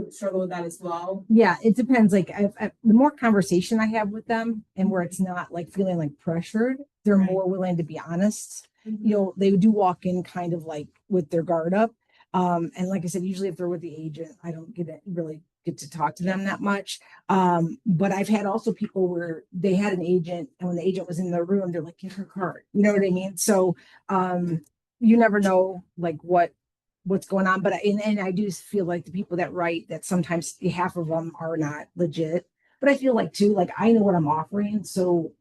struggle with that as well? Yeah, it depends. Like the more conversation I have with them and where it's not like feeling like pressured, they're Right. more willing to be honest. They do walk in kind of like with their guard up. And like I said, usually if they're with the agent, I don't really get to talk to them that much. But I've had also people where they had an agent, and when the agent was in the room, they're like, give her card. You know what I mean? So you never know like what's going on. But and I do feel like the people that write that sometimes half of them are not legit. But I feel like too, like I know what I'm offering. So,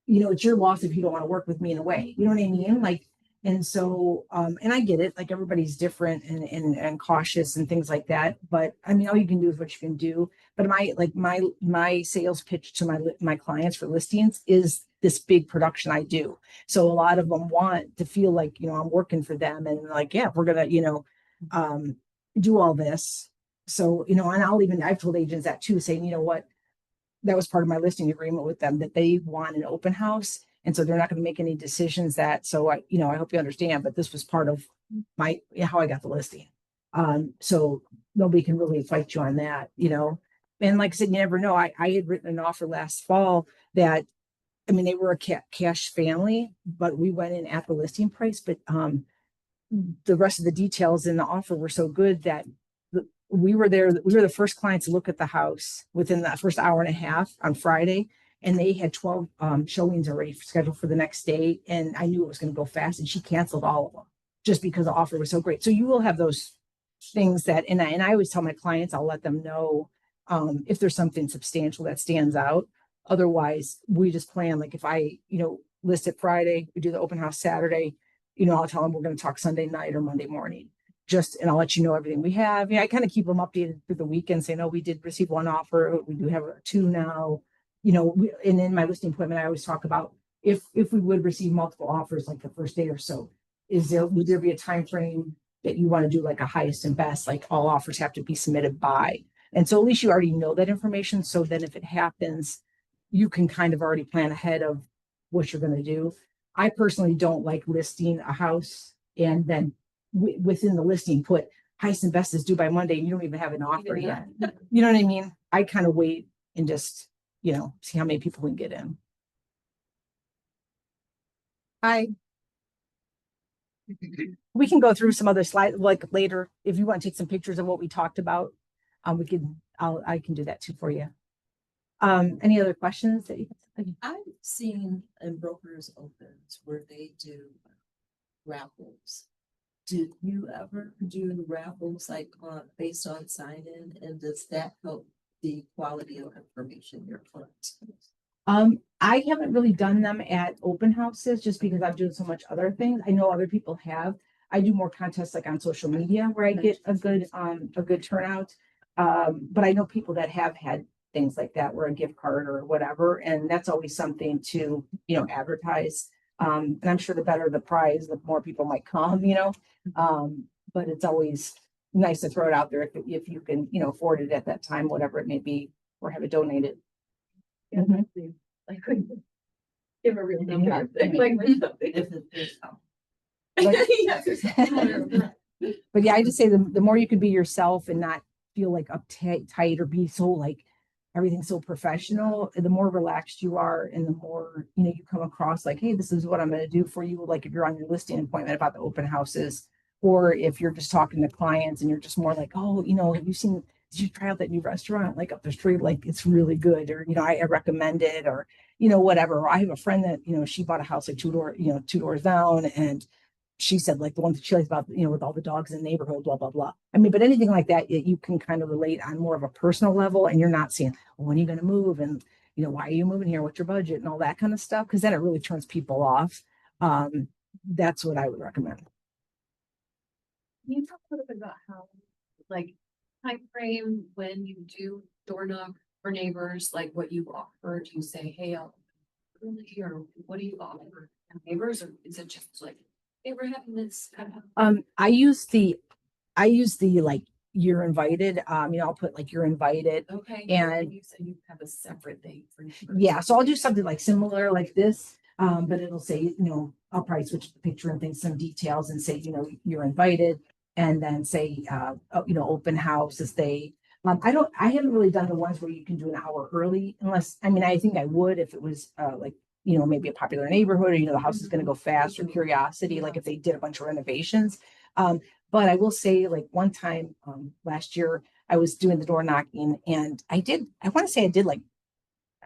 it's your loss if you don't want to work with me in a way. You know what I mean? Like, and so and I get it, like everybody's different and cautious and things like that. But I mean, all you can do is what you can do. But my sales pitch to my clients for listings is this big production I do. So a lot of them want to feel like, I'm working for them, and like, yeah, we're gonna, um do all this. So, and I've told agents that too, saying, you know what, that was part of my listing agreement with them, that they want an open house. And so they're not going to make any decisions that, so I hope you understand, but this was part of how I got the listing. So nobody can really fight you on that. And like I said, you never know. I had written an offer last fall that, I mean, they were a cash family, but we went in at the listing price, but the rest of the details in the offer were so good that we were the first clients to look at the house within that first hour and a half on Friday, and they had 12 showings already scheduled for the next day, and I knew it was going to go fast, and she canceled all of them just because the offer was so great. So you will have those things that, and I always tell my clients, I'll let them know if there's something substantial that stands out. Otherwise, we just plan, like if I list it Friday, we do the open house Saturday, I'll tell them we're going to talk Sunday night or Monday morning. And I'll let you know everything we have. Yeah, I kind of keep them updated through the weekend, saying, oh, we did receive one offer. We do have two now. And in my listing appointment, I always talk about if we would receive multiple offers like the first day or so, would there be a time frame that you want to do like a highest and best, like all offers have to be submitted by? And so at least you already know that information. So then if it happens, you can kind of already plan ahead of what you're going to do. I personally don't like listing a house and then within the listing put highest and best is due by Monday, and you don't even have an offer yet. You know what I mean? I kind of wait and just, see how many people we can get in. We can go through some other slides like later if you want to take some pictures of what we talked about. I can do that too for you. Any other questions that you I've seen in brokers opens where they do raffles. Do you ever do raffles like based on sign in, and does that help the quality of information your clients? I haven't really done them at open houses just because I'm doing so much other things. I know other people have. I do more contests like on social media where I get a good turnout. But I know people that have had things like that where a gift card or whatever, and that's always something to, advertise. And I'm sure the better the prize, the more people might come. But it's always nice to throw it out there if you can, afford it at that time, whatever it may be, or have it donated. Mhm. Like, give a real Yeah. number, like, If it is, But yeah, I just say the more you can be yourself and not feel like uptight or be so like everything's so professional, the more relaxed you are and the more, you come across like, hey, this is what I'm going to do for you. Like if you're on your listing appointment about the open houses, or if you're just talking to clients and you're just more like, oh, have you seen, did you try out that new restaurant like up the street? Like it's really good, or, I recommend it, or, whatever. Or I have a friend that, she bought a house like two doors down, and she said like the one that she likes about, with all the dogs in the neighborhood, blah, blah, blah. I mean, but anything like that, you can kind of relate on more of a personal level, and you're not saying, well, when are you going to move? And, why are you moving here? What's your budget and all that kind of stuff? Cause then it really turns people off. That's what I would recommend. Can you talk a little bit about how, like, time frame when you do door knock for neighbors, like what you offer? Do you say, hey, I'll really, or what do you offer neighbors, or is it just like, hey, we're having this kind of? I use the like you're invited. I'll put like you're invited. Okay. And you said you have a separate thing for neighbors. Yeah, so I'll do something like similar like this. But it'll say, I'll probably switch the picture and things, some details, and say, you're invited, and then say, open house as they. I haven't really done the ones where you can do an hour early, unless, I mean, I think I would if it was like, maybe a popular neighborhood, or the house is going to go fast, or curiosity, like if they did a bunch of renovations. But I will say, like one time last year, I was doing the door knocking, and I want to say I did like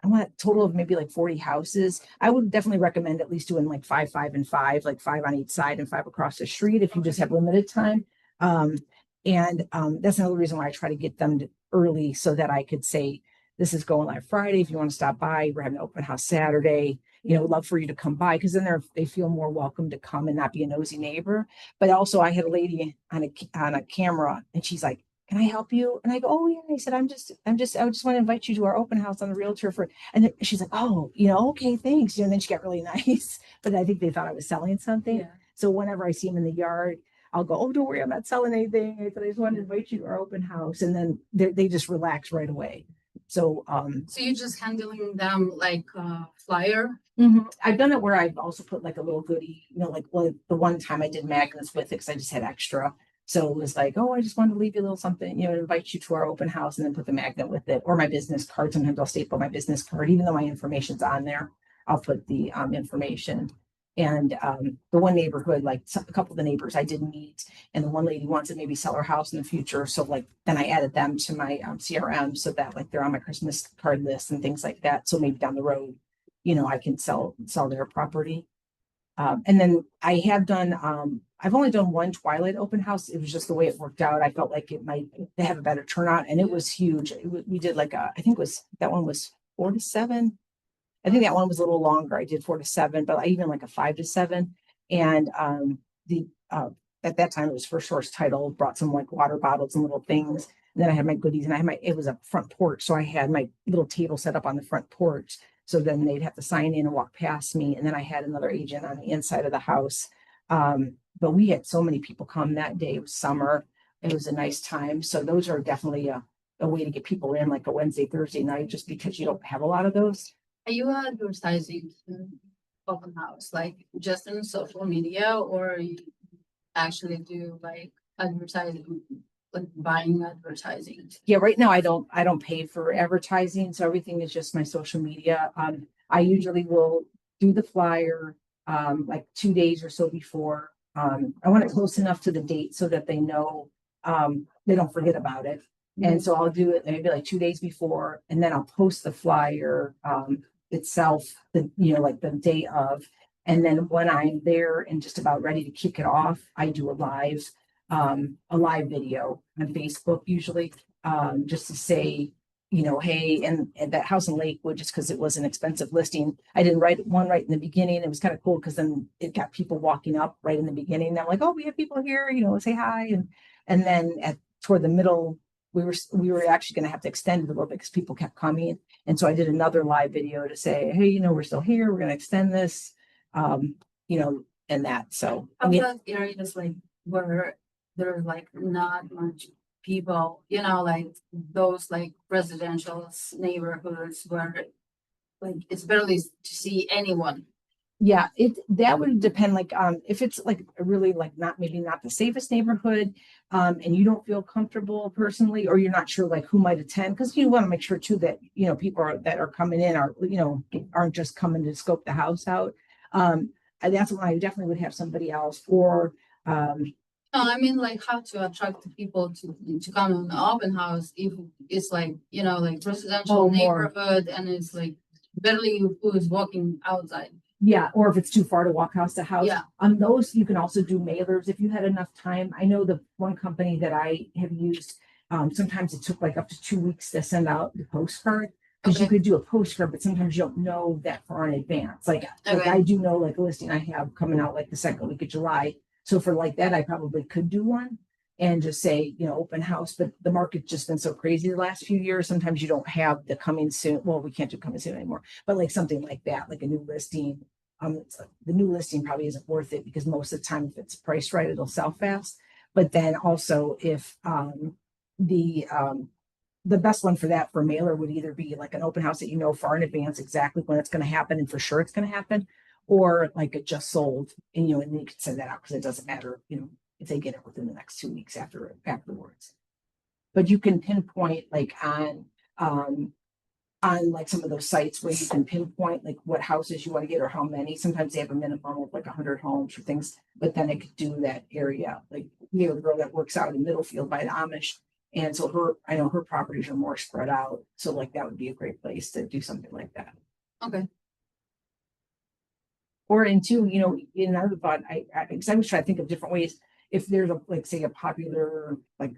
I want a total of maybe like 40 houses. I would definitely recommend at least doing like 5, 5, and 5, like 5 on each side and 5 across the street if you just have limited time. And that's another reason why I try to get them early so that I could say, this is going live Friday. If you want to stop by, we're having an open house Saturday. Love for you to come by, because then they feel more welcome to come and not be a nosy neighbor. But also, I had a lady on a camera, and she's like, can I help you? And I go, oh yeah. I said, I just want to invite you to our open house on the realtor and then she's like, oh, okay, thanks. And then she got really nice, but I think they thought I was selling something. Yeah. So whenever I see them in the yard, I'll go, oh, don't worry, I'm not selling anything. I said, I just wanted to invite you to our open house. And then they just relax right away. So, So you're just handling them like flyer? I've done it where I've also put like a little goodie, like the one time I did magnets with it because I just had extra. So it was like, oh, I just wanted to leave you a little something, invite you to our open house, and then put the magnet with it, or my business card. Sometimes I'll staple my business card, even though my information's on there. I'll put the information. And the one neighborhood, like a couple of the neighbors I did meet, and the one lady wants to maybe sell her house in the future. So like then I added them to my CRM so that like they're on my Christmas card list and things like that. So maybe down the road, I can sell their property. And then I have done, I've only done one Twilight open house. It was just the way it worked out. I felt like it might have a better turnout, and it was huge. We did like I think that one was 4 to 7. I think that one was a little longer. I did 4 to 7, but I even like a 5 to 7. And the at that time it was First Source Title, brought some like water bottles and little things. And then I had my goodies, and it was a front porch. So I had my little table set up on the front porch. So then they'd have to sign in and walk past me. And then I had another agent on the inside of the house. But we had so many people come that day. It was summer. It was a nice time. So those are definitely a way to get people in, like a Wednesday, Thursday night, just because you don't have a lot of those. Are you advertising open house, like just in social media, or you actually do like advertising, like buying advertising? Yeah, right now I don't pay for advertising, so everything is just my social media. I usually will do the flyer like 2 days or so before. I want it close enough to the date so that they know they don't forget about it. And so I'll do it maybe like 2 days before, and then I'll post the flyer itself, like the day of. And then when I'm there and just about ready to kick it off, I do a live video on Facebook usually, just to say, you know, hey, and that house in Lakewood, just because it was an expensive listing, I didn't write one right in the beginning. It was kind of cool because then it got people walking up right in the beginning. And I'm like, oh, we have people here, you know, say hi. And then toward the middle, we were actually going to have to extend it a little bit because people kept coming. And so I did another live video to say, hey, you know, we're still here. We're going to extend this, you know, and that. So I mean, Other areas like where there's like not much people, you know, like those like residential neighborhoods where like it's barely to see anyone. yeah, that would depend, like, if it's like a really like maybe not the safest neighborhood, and you don't feel comfortable personally, or you're not sure like who might attend, because you want to make sure too that, you know, that are coming in are, you know, aren't just coming to scope the house out. And that's when I definitely would have somebody else, or, No, I mean like how to attract the people to come in the open house if it's like, you know, like residential Oh, more. neighborhood and it's like barely who is walking outside. yeah, or if it's too far to walk house to house. Yeah. On those, you can also do mailers if you had enough time. I know the one company that I have used, sometimes it took like up to 2 weeks to send out the postcard. Because you Okay. could do a postcard, but sometimes you don't know that far in advance. Like Okay. I do know like a listing I have coming out like the second week of July. So for like that, I probably could do one and just say, you know, open house. But the market's just been so crazy the last few years. Sometimes you don't have the coming soon. Well, we can't do coming soon anymore, but like something like that, like a new listing. The new listing probably isn't worth it because most of the time, if it's priced right, it'll sell fast. But then also if the the best one for that for mailer would either be like an open house that you know far in advance exactly when it's going to happen and for sure it's going to happen, or like it just sold and you know, and you can send that out because it doesn't matter, you know, if they get it within the next 2 weeks afterwards. But you can pinpoint like on like some of those sites where you can pinpoint like what houses you want to get or how many. Sometimes they have a minimum of like 100 homes or things, but then it could do that area. Like, you know, the girl that works out in Middlefield by the Amish. And so I know her properties are more spread out. So like that would be a great place to do something like that. Okay. Or into, you know, another thought, because I was trying to think of different ways. If there's a, like, say, a popular like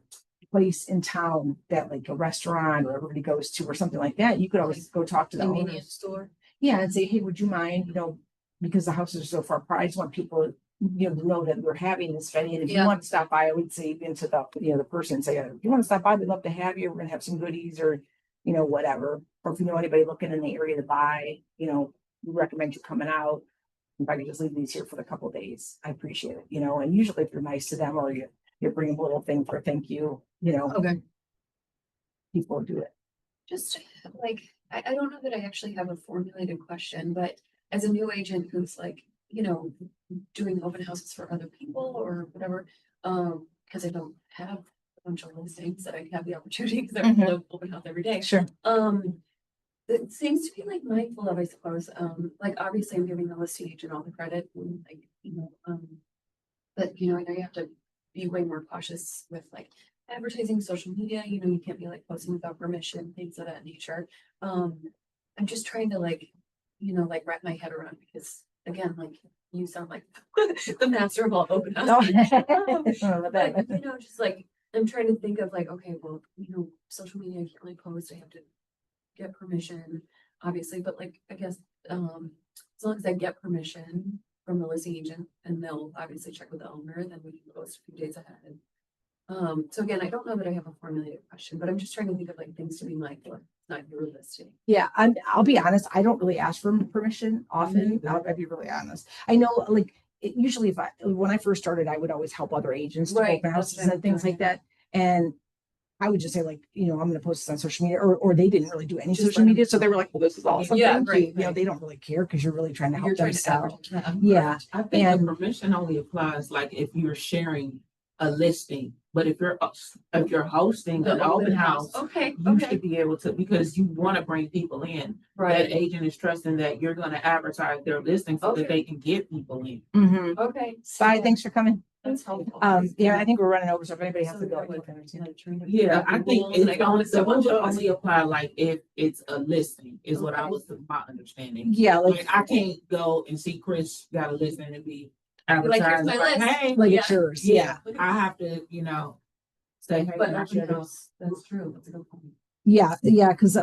place in town that like a restaurant or everybody goes to or something like that, you could always go talk to the owner. Convenience store. Yeah, and say, hey, would you mind, you know, because the houses are so far apart, I just want people, you know, to know that we're having this venue. And if you Yeah. want to stop by, I would say into the, you know, the person, say, if you want to stop by, we'd love to have you. We're gonna have some goodies or, you know, whatever. Or if you know anybody looking in the area to buy, you know, we recommend you coming out. If I could just leave these here for a couple of days, I appreciate it, you know. And usually if you're nice to them or you bring them a little thing for thank you, you know, Okay. people do it. Just like, I don't know that I actually have a formulated question, but as a new agent who's like, you know, doing open houses for other people or whatever, because I don't have a bunch of listings that I have the opportunity because I Mhm. do open house every day. Sure. It seems to be like mindful of, I suppose, like obviously I'm giving the listing agent all the credit and like, you know, but you know, I know you have to be way more cautious with like advertising, social media, you know, you can't be like posting without permission, things of that nature. I'm just trying to like, you know, like wrap my head around because again, like you sound like the master of all open Oh, houses. but But you know, just like I'm trying to think of like, okay, well, you know, social media, I can't really post, I have to get permission, obviously, but like I guess as long as I get permission from the listing agent and they'll obviously check with the owner, then we can post a few days ahead. So again, I don't know that I have a formulated question, but I'm just trying to think of like things to be mindful of, not your listing. Yeah, I'll be honest, I don't really ask for permission often. I'll be really honest. I know like usually when I first started, I would always help other agents to Right, open that's houses what I'm and things doing. like that. And I would just say like, you know, I'm going to post this on social media, or they didn't really do any Just social let media. them So they know. were like, well, this is awesome. Yeah, Thank right, you. You know, right. they don't really care because you're really trying to help You're them trying to sell. advertise. Yeah. I think And- the permission only applies like if you're sharing a listing, but if you're hosting The an open house, Okay, you okay, should be able to, because you want to bring people in. That right, agent is trusting that you're going to advertise their listing so that Okay. they can get people in. Mhm. okay. Bye. Thanks for coming. That's helpful. Yeah, I think we're running over. So if anybody has So to go, like, we can understand. like trying to Yeah, figure out I the think rules, and I it's don't wanna only, the step on rules toes. only apply like if it's a listing is what I Okay. was, my understanding. Yeah, Like I can't go and see Chris got a listing and be Like, here's advertising my like, list. hey, like Yeah. it's yours. yeah, Yeah. I have to, say, hey, But can I open share this? house, that's true, that's a good point. Yeah, yeah, because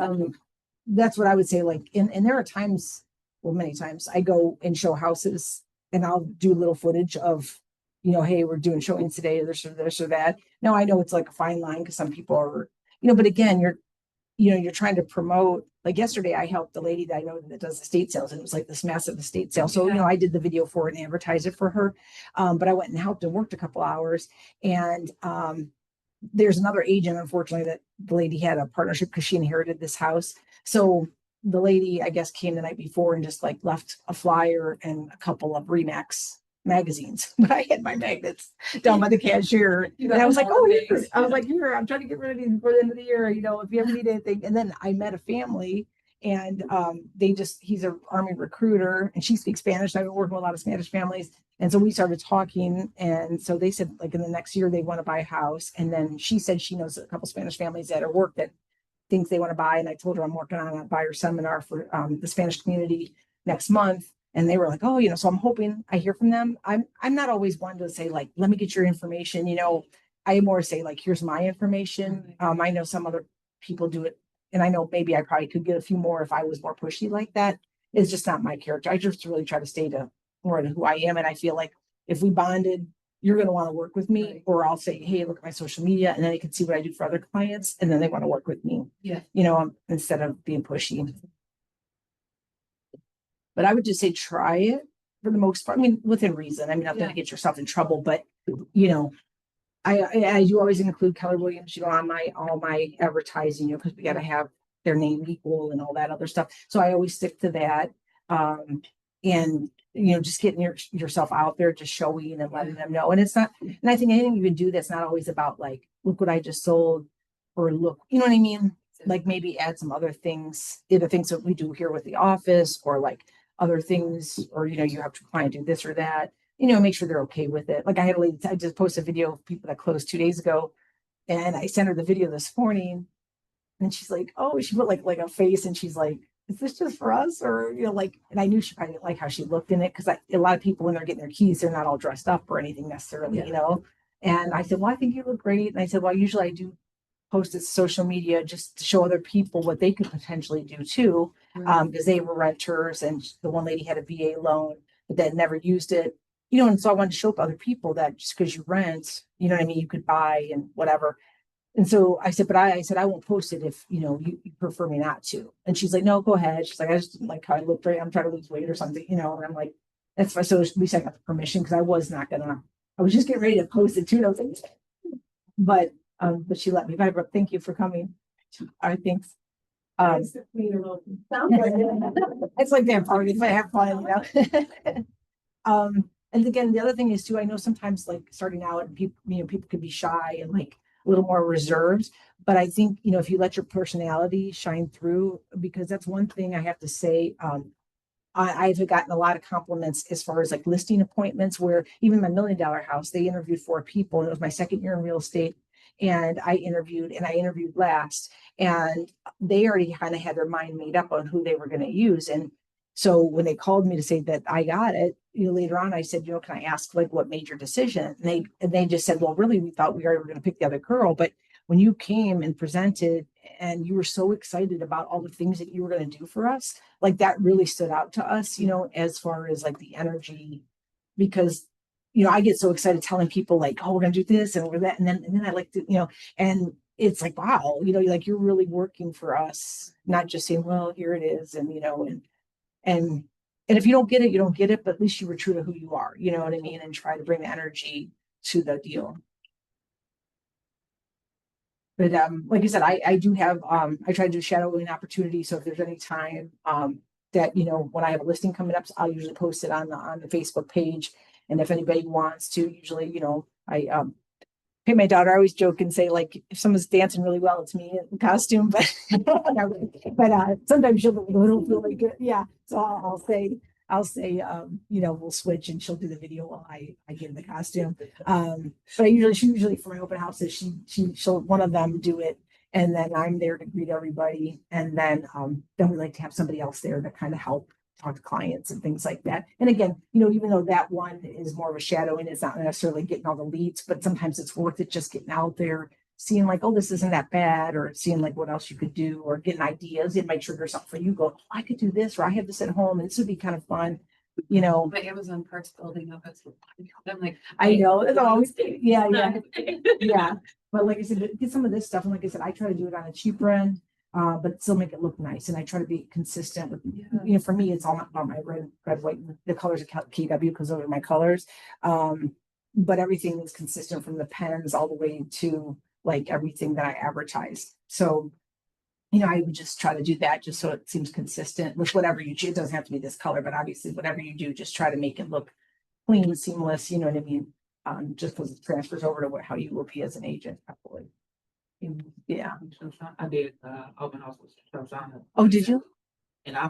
that's what I would say. Like, and there are times, well, many times I go and show houses and I'll do little footage of, hey, we're doing showings today, or this or that. Now I know it's like a fine line because some people are, but again, you're trying to promote. Like yesterday, I helped the lady that I know that does estate sales, and it was like this massive estate sale. So, I did the video for it and advertised it for her. But I went and helped and worked a couple hours. And there's another agent, unfortunately, that the lady had a partnership because she inherited this house. So the lady, I guess, came the night before and just like left a flyer and a couple of Remax magazines. But I had my magnets down by the cashier. And I was like, oh, here. I was like, here, I'm trying to get rid of these before the end of the year, if you ever need anything. And then I met a family and he's an Army recruiter and she speaks Spanish. I've been working with a lot of Spanish families. And so we started talking. And so they said, like, in the next year, they want to buy a house. And then she said she knows a couple Spanish families at her work that thinks they want to buy. And I told her I'm working on a buyer seminar for the Spanish community next month. And they were like, oh, so I'm hoping I hear from them. I'm not always one to say, like, let me get your information. I more say, like, here's my information. I know some other people do it. And I know maybe I probably could get a few more if I was more pushy like that. It's just not my character. I just really try to stay to more to who I am. And I feel like if we bonded, you're going to want to work with me, Right. or I'll say, hey, look at my social media, and then they can see what I do for other clients, and then they want to work with me. Yeah. Instead of being pushy. But I would just say try it for the most part. I mean, within reason. I mean, not Yeah. to get yourself in trouble, but I do always include Keller Williams, on all my advertising, because we got to have their name equal and all that other stuff. So I always stick to that. And just getting yourself out there, just showing and letting them know. And it's not, and I think anything you can do that's not always about like, look what I just sold, or look, you know what I mean? Like maybe add some other things, either things that we do here with the office, or like other things, or you have to client do this or that. Make sure they're okay with it. Like I had a lady, I just posted a video of people that closed 2 days ago, and I sent her the video this morning, and she's like, oh, she put like a face, and she's like, is this just for us? Or, and I knew she probably didn't like how she looked in it, because a lot of people, when they're getting their keys, they're not all dressed up or anything necessarily, And I said, well, I think you look great. And I said, well, usually I do post it to social media just to show other people what they could potentially do too, because they were renters, and the one lady had a VA loan, but then never used it. And so I wanted to show up other people that just because you rent, you know what I mean, you could buy and whatever. And so I said, but I said, I won't post it if, you prefer me not to. And she's like, no, go ahead. She's like, I just didn't like how I looked, right? I'm trying to lose weight or something, and I'm like, that's fine. So at least I got the permission, because I was not gonna, I was just getting ready to post it too. And I was like, but she let me. But thank you for coming. I think it's like that party. If I have fun, and again, the other thing is too, I know sometimes like starting out, and people could be shy and like a little more reserved. But I think, if you let your personality shine through, because that's one thing I have to say. I've gotten a lot of compliments as far as like listing appointments, where even my $1 million house, they interviewed 4 people, and it was my second year in real estate. And I interviewed last, and they already kind of had their mind made up on who they were going to use. And so when they called me to say that I got it, later on, I said, can I ask like what made your decision? And they just said, well, really, we thought we already were going to pick the other girl, but when you came and presented and you were so excited about all the things that you were going to do for us, like that really stood out to us, as far as like the energy, because, I get so excited telling people like, oh, we're going to do this and we're that. And then I like to, and it's like, wow, like you're really working for us, not just saying, well, here it is. And if you don't get it, you don't get it, but at least you were true to who you are, you know what I mean? And try to bring the energy to the deal. But like I said, I do have I try to do shadowing opportunities. So if there's any time that when I have a listing coming up, I'll usually post it on the Facebook page. And if anybody wants to, usually, I hey, my daughter, I always joke and say, like, if someone's dancing really well, it's me in costume, but sometimes she'll feel like good. Yeah. So I'll say, we'll switch, and she'll do the video while I get in the costume. But she usually for my open houses, she'll one of them do it, and then I'm there to greet everybody. And then we like to have somebody else there to kind of help talk to clients and things like that. And again, even though that one is more of a shadowing, it's not necessarily getting all the leads, but sometimes it's worth it just getting out there, seeing like, oh, this isn't that bad, or seeing like what else you could do, or getting ideas. It might trigger something for you. Go, oh, I could do this, or I have this at home, and this would be kind of fun. You know, My Amazon cart's building up. I'm like. I know it's always, yeah, yeah, Yeah. yeah. But like I said, get some of this stuff, and like I said, I try to do it on a cheaper end, but still make it look nice. And I try to be consistent with, you know, for me, it's all about my red, white, and the colors of KW because those are my colors. But everything is consistent from the pens all the way to like everything that I advertise. So, you know, I would just try to do that just so it seems consistent with whatever you choose. It doesn't have to be this color, but obviously whatever you do, just try to make it look clean, seamless, you know what I mean? Just because it transfers over to how you will be as an agent, probably. Yeah. I did open house with Shoshana. Oh, did you? And I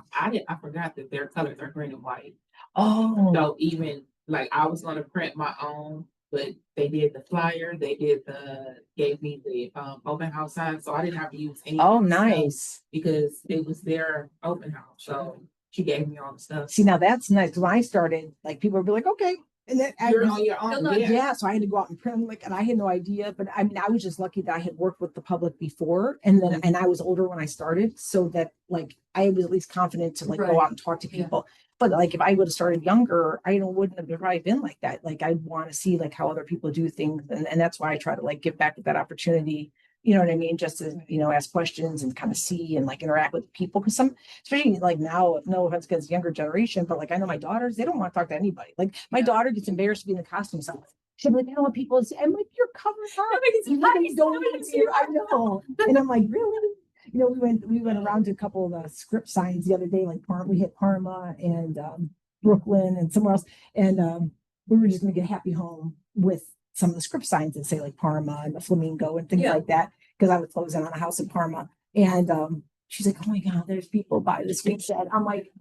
forgot that their colors are green and white. Oh, So even like I was gonna print my own, but they did the flyer, gave me the open house sign, so I didn't have to use any. oh, of the stuff nice. Because it was their open house, so she gave me all the stuff. See, now that's nice. When I started, like people would be like, okay. And then You're on your own. yeah, so I had to go out and print them, like, and I had no idea. But I mean, I was just lucky that I had worked with the public before, and then and I was older when I started, so that like I was at least confident to like go Right. out and talk to Yeah. people. But like if I would have started younger, I wouldn't have probably been like that. Like I want to see like how other people do things, and that's why I try to like give back that opportunity. You know what I mean? Just to, you know, ask questions and kind of see and like interact with people. Cause especially like now, no offense against younger generation, but like I know my daughters, they don't want to talk to anybody. Like my daughter gets embarrassed to be in the costume shop. She's like, I don't want people to see. I'm like, you're covered up. You really don't need to. I know. And I'm like, really? You know, we went around to a couple of script signs the other day, like we hit Parma and Brooklyn and somewhere else. And we were just gonna get a happy home with some of the script signs that say like Parma and the flamingo and things Yeah. like that. Because I was closing on a house in Parma. And she's like, oh my God, there's people by this weekend. I'm like,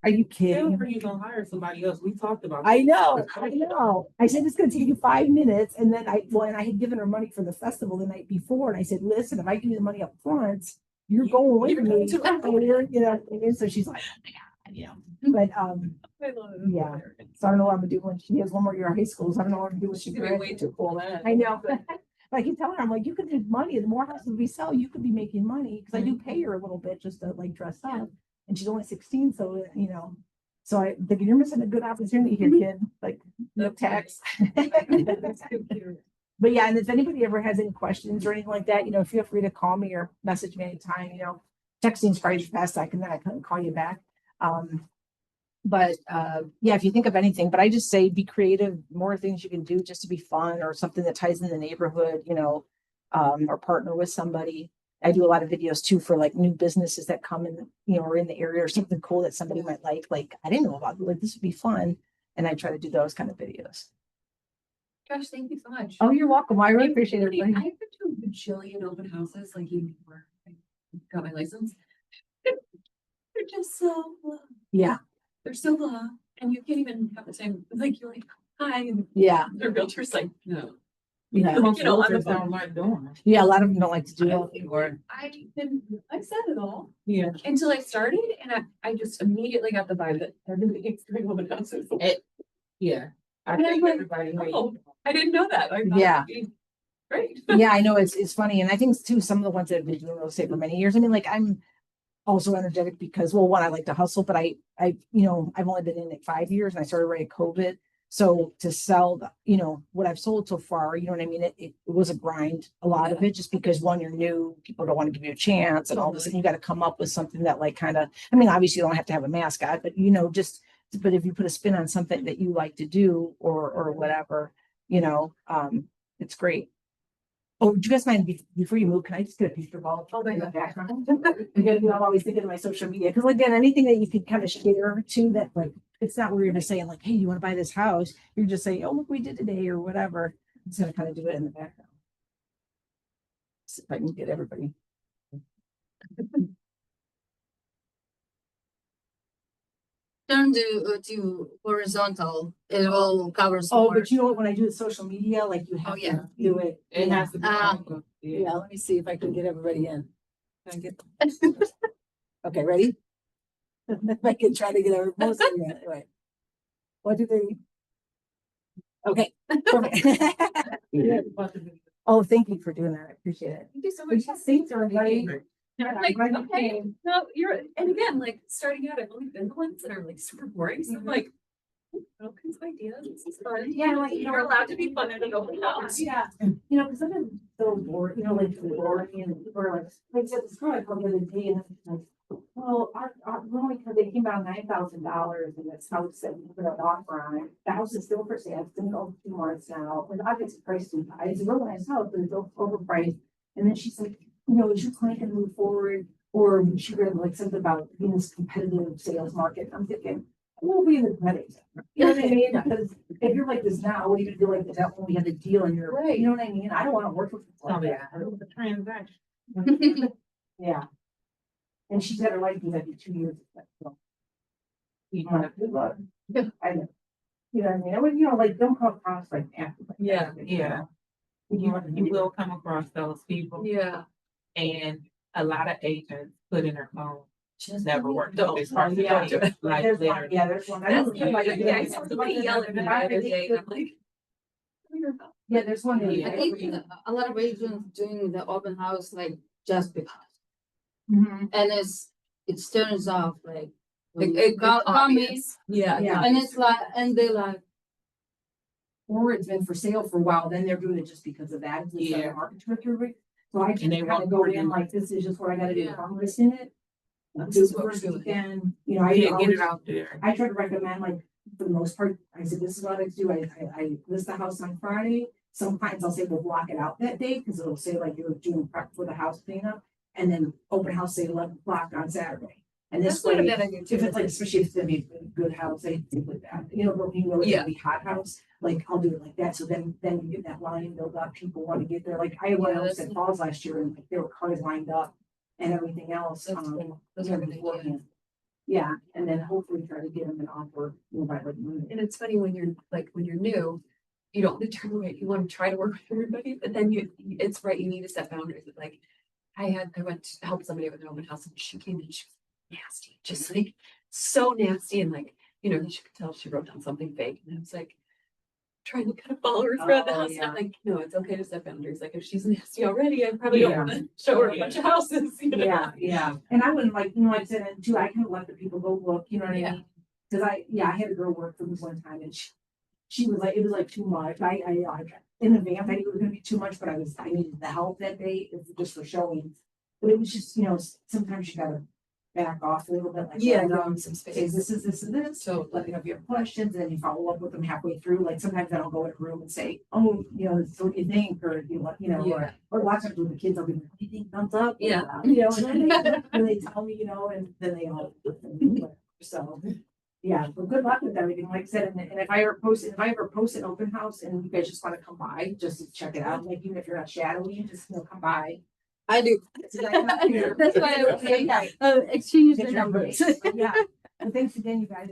are you kidding? Are you gonna hire somebody else? We talked about. I know, I know. I said it's gonna take you 5 minutes. And then and I had given her money for the festival the night before. And I said, listen, if I give you the money up front, you're going with me. You know, and so she's like, oh my God, you know. But yeah. So I don't know what I'm gonna do when she has one more year of high school. So I don't know what I'm gonna do when she She's gonna be way graduates. too cool, man. I know. But I keep telling her, I'm like, you could make money. The more houses we sell, you could be making money. Because I do pay her a little bit just to like dress up. And she's only 16, so you know. So I thinking you're missing a good opportunity here, kid. Like no tax. But yeah, and if anybody ever has any questions or anything like that, you know, feel free to call me or message me anytime. You know, texting's probably the best. I can call you back. But yeah, if you think of anything, but I just say be creative, more things you can do just to be fun or something that ties in the neighborhood, you know, or partner with somebody. I do a lot of videos too for like new businesses that come in, you know, or in the area or something cool that somebody might like. Like I didn't know about, like this would be fun. And I try to do those kind of videos. Gosh, thank you so much. Oh, you're welcome. I really appreciate I've everybody. been to a bajillion open houses, like even before I got my license. They're just so, Yeah. they're so blah, and you can't even have the same, like, you're like, hi, and Yeah. the realtor's like, no. Yeah. Most You know, on the realtors don't like doing it. Yeah. A lot of them don't like to do it anymore. I didn't, I said it all Yeah. until I started, and I just immediately got the vibe that everybody hates doing open houses. Yeah. I And I'm think like, everybody hates oh, I didn't know that. I thought Yeah. it'd be great. Yeah, I know it's funny. And I think too, some of the ones that have been doing real estate for many years. I mean, like I'm also energetic because, well, one, I like to hustle, but you know, I've only been in like 5 years and I started right at COVID. So to sell, you know, what I've sold so far, you know what I mean? It was a grind, a lot of it, just because one, you're new, people don't want to give you a chance and all this, and you got to come up with something that like kind of, I mean, obviously you don't have to have a mascot, but you know, but if you put a spin on something that you like to do or whatever, you know, it's great. Oh, do you guys mind before you move? Can I just get a picture of all in the background? Because I'm always thinking of my social media. Because again, anything that you could kind of share to that, like, it's not where you're just saying like, hey, you want to buy this house? You're just saying, oh, look, we did today or whatever. I'm just gonna kind of do it in the background. See if I can get everybody. Turn to horizontal, it will cover some Oh, more. but you know what? When I do the social media, like you have Oh, yeah. to do it. It has to be. Yeah, let me see if I can get everybody in. Can I get? Okay, ready? If I can try to get most of you in. Right. 1, 2, 3. Okay. Perfect. Oh, thank you for doing that. I appreciate it. Thank you so We much. just think they're like. Like, okay, no, and again, like, starting out, I've only been the ones that are like super boring, so I'm like, all kinds of ideas, this is fun. Yeah, like, you You're know, allowed to be fun at an open house. Yeah, you know, because I've been so bored, you know, like boring and people are like I said, this girl I called the other day and I'm like, well, we're only because they came out $9,000 and this house that we put an offer on it. The house is still for sale. It's been over 2 months now. And obviously priced too high. It's a really nice house, but it's overpriced. And then she's like, you know, is your client gonna move forward? Or she read like something about being this competitive sales market. I'm thinking, we'll be in the competitive. You know what I mean? Because if you're like this now, what are you gonna do like that when we had the deal and you're, Right. you know what I mean? I don't wanna work with people Oh, like yeah. that. The transaction. Yeah. And she's had her license every 2 years. So, You I'm know, like, good luck. I know. You know what I mean? I would, you know, like don't come across like after. Yeah, yeah. You will come across those people, Yeah. and a lot of agents put in their phone. Just Never worked Don't. out this person. Yeah. Like, There's one, literally. yeah, there's one. I That's, don't know, like, yeah, I saw somebody yell at me the other day, and I'm like. Yeah, there's one. Yeah. I think a lot of agents doing the open house like just because, Mhm. and it turns off like. when It, you it, come in, obvious. Yeah. Yeah. and it's like, and they're like, Or it's been for sale for a while, then they're doing it just because of that. It's Yeah. a market to it. So I just And they kind of want go more in than- like, this is just what I gotta do. Yeah. I'm listing it. This Do is the what we're first doing. weekend, you know, I Yeah, get always, it out there. I try to recommend like, for the most part, I said, this is what I do. I list the house on Friday. Sometimes I'll say we'll block it out that day, because it'll say like you're doing prep for the house cleanup. And then open house say 11 o'clock on Saturday. And this That's not a way, bad idea if too. it's like, especially if it's gonna be a good house, I think like that, you know, but you know, it's Yeah. gonna be hot house, like, I'll do it like that, so then you get that line build up, people wanna get there, like, I had one Yeah, house that's- at Falls last year, and like, there were cars lined up and everything else, That's cool. That's you a know, good idea. beforehand. Yeah, and then hopefully try to get them an offer, you know, by like Monday. And it's funny when you're new, you don't want to turn away, you want to try to work with everybody, but then it's right, you need to set boundaries. Like, I went to help somebody with an open house and she came in, she was nasty, just like so nasty. And like, you know, you could tell she wrote down something fake. And I was like, trying to kind of follow her throughout the Oh, house. And I'm yeah. like, no, it's okay to set boundaries. Like, if she's nasty already, I probably don't Yeah. want to show her a bunch of houses. You know? Yeah, and I wouldn't like, you know, like I said, and too, I kind of let the people go look, you know what I Yeah. mean? Cause I had a girl work for me one time and she was like, it was like too much. I in advance, I knew it was gonna be too much, but I needed the help that day, just for showing. But it was just, you know, sometimes you gotta back off a little bit, like. Yeah, let give them them some say, space. this is this and this, so let me know if you have questions, and then you follow up with them halfway through, like sometimes I don't go in a room and say, oh, you know, this is what you think, or you know, Yeah. or a lot of times with the kids, I'll be like, what do you think, thumbs up? Yeah. You know, and they tell me, you know, and then they all, so. Yeah, well, good luck with everything, like I said, and if I ever post an open house and you guys just wanna come by, just to check it out, like even if you're not shadowing, just, you know, come by. I do. That's why exchange Get the your numbers. numbers. Yeah, and thanks again, you guys.